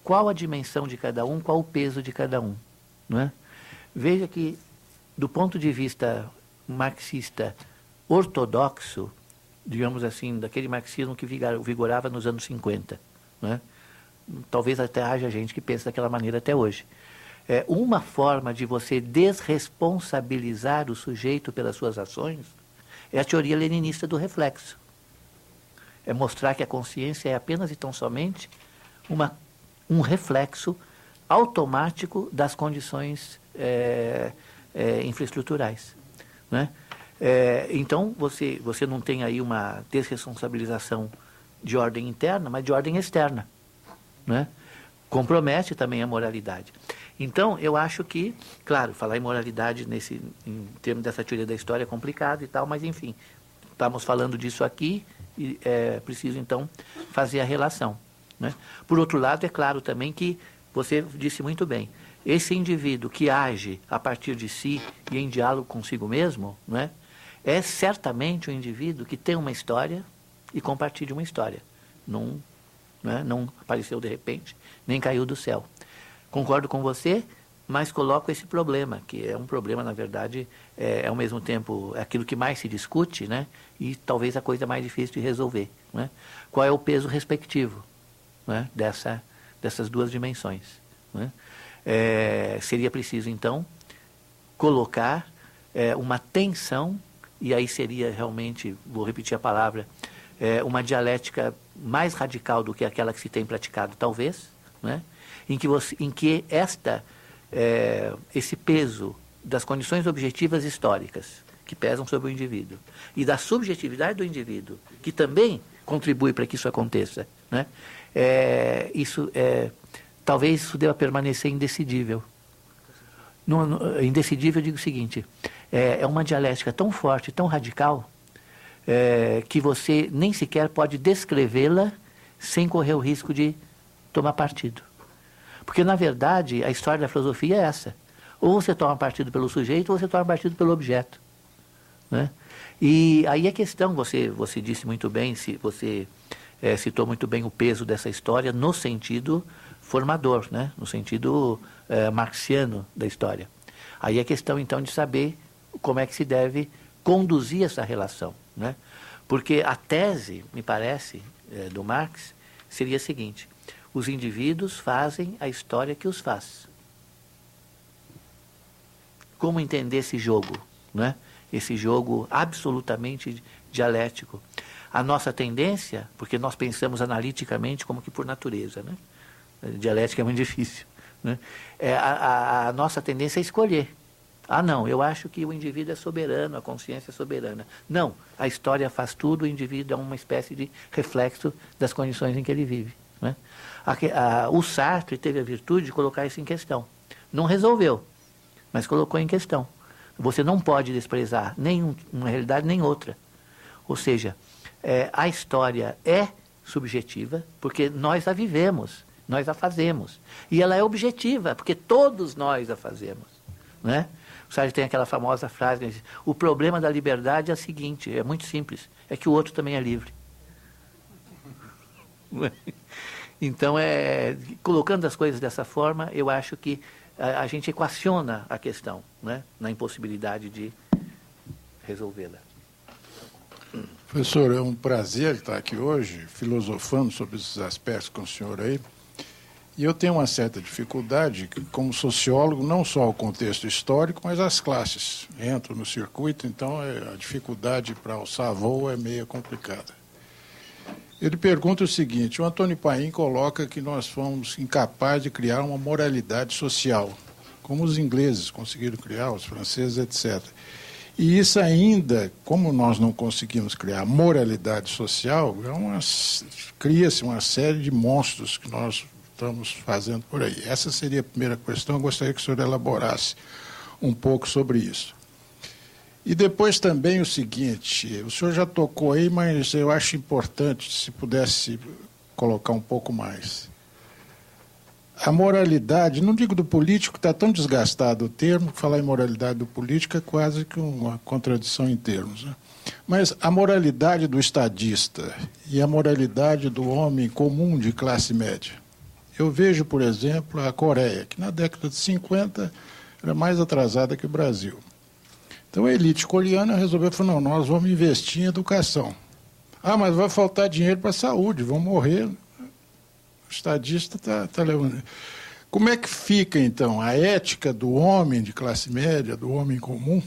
Qual a dimensão de cada um, qual o peso de cada um, não é? Veja que, do ponto de vista marxista ortodoxo, digamos assim, daquele marxismo que vigorava nos anos 50, não é? Talvez até haja gente que pense daquela maneira até hoje. Uma forma de você desresponsabilizar o sujeito pelas suas ações é a teoria leninista do reflexo. É mostrar que a consciência é apenas e tão somente um reflexo automático das condições infraestruturais, né? Então, você não tem aí uma desresponsabilização de ordem interna, mas de ordem externa, né? Compromete também a moralidade. Então, eu acho que, claro, falar em moralidade em termos dessa teoria da história é complicado e tal, mas, enfim, estamos falando disso aqui e é preciso, então, fazer a relação, né? Por outro lado, é claro também que, você disse muito bem, esse indivíduo que age a partir de si e em diálogo consigo mesmo, né, é certamente um indivíduo que tem uma história e compartilha uma história. Não apareceu de repente, nem caiu do céu. Concordo com você, mas coloco esse problema, que é um problema, na verdade, ao mesmo tempo, aquilo que mais se discute, né? E talvez a coisa mais difícil de resolver. Né? Qual é o peso respectivo, né? Dessas duas dimensões? Né? Seria preciso, então, colocar uma tensão, e aí seria realmente, vou repetir a palavra, uma dialética mais radical do que aquela que se tem praticado, talvez, né? em que esse peso das condições objetivas históricas que pesam sobre o indivíduo e da subjetividade do indivíduo, que também contribui para que isso aconteça, né? Talvez isso deva permanecer indecidível. Indecidível, eu digo o seguinte, é uma dialética tão forte, tão radical, que você nem sequer pode descrevê-la sem correr o risco de tomar partido. Porque, na verdade, a história da filosofia é essa. Ou você toma partido pelo sujeito, ou você toma partido pelo objeto. Né? E aí a questão, você disse muito bem, você citou muito bem o peso dessa história no sentido formador, né? No sentido marxiano da história. Aí a questão, então, de saber como é que se deve conduzir essa relação. Né? Porque a tese, me parece, do Marx, seria a seguinte: os indivíduos fazem a história que os faz. Como entender esse jogo, né? Esse jogo absolutamente dialético? A nossa tendência, porque nós pensamos analiticamente como que por natureza, né? Dialética é muito difícil, né? A nossa tendência é escolher. Não, eu acho que o indivíduo é soberano, a consciência é soberana. Não, a história faz tudo, o indivíduo é uma espécie de reflexo das condições em que ele vive. Né? O Sartre teve a virtude de colocar isso em questão. Não resolveu, mas colocou em questão. Você não pode desprezar nem uma realidade nem outra. Ou seja, a história é subjetiva, porque nós a vivemos, nós a fazemos. E ela é objetiva, porque todos nós a fazemos. Né? O Sartre tem aquela famosa frase que diz: o problema da liberdade é o seguinte, é muito simples, é que o outro também é livre. Então, colocando as coisas dessa forma, eu acho que a gente equaciona a questão, né, na impossibilidade de resolvê-la. Professor, é um prazer estar aqui hoje, filosofando sobre esses aspectos com o senhor aí. E eu tenho uma certa dificuldade, como sociólogo, não só o contexto histórico, mas as classes. Entro no circuito, então a dificuldade para alçar voo é meio complicada. Ele pergunta o seguinte: o Antônio Paim coloca que nós fomos incapazes de criar uma moralidade social, como os ingleses conseguiram criar, os franceses, etc. E isso ainda, como nós não conseguimos criar moralidade social, cria-se uma série de monstros que nós estamos fazendo por aí. Essa seria a primeira questão, eu gostaria que o senhor elaborasse um pouco sobre isso. E depois também o seguinte, o senhor já tocou aí, mas eu acho importante, se pudesse colocar um pouco mais. A moralidade, não digo do político, está tão desgastado o termo, falar em moralidade do político é quase que uma contradição em termos, né? Mas a moralidade do estadista e a moralidade do homem comum de classe média. Eu vejo, por exemplo, a Coreia, que na década de 50 era mais atrasada que o Brasil. Então a elite coreana resolveu falar: não, nós vamos investir em educação. Mas vai faltar dinheiro para a saúde, vão morrer. O estadista está levando. Como é que fica, então, a ética do homem de classe média, do homem comum,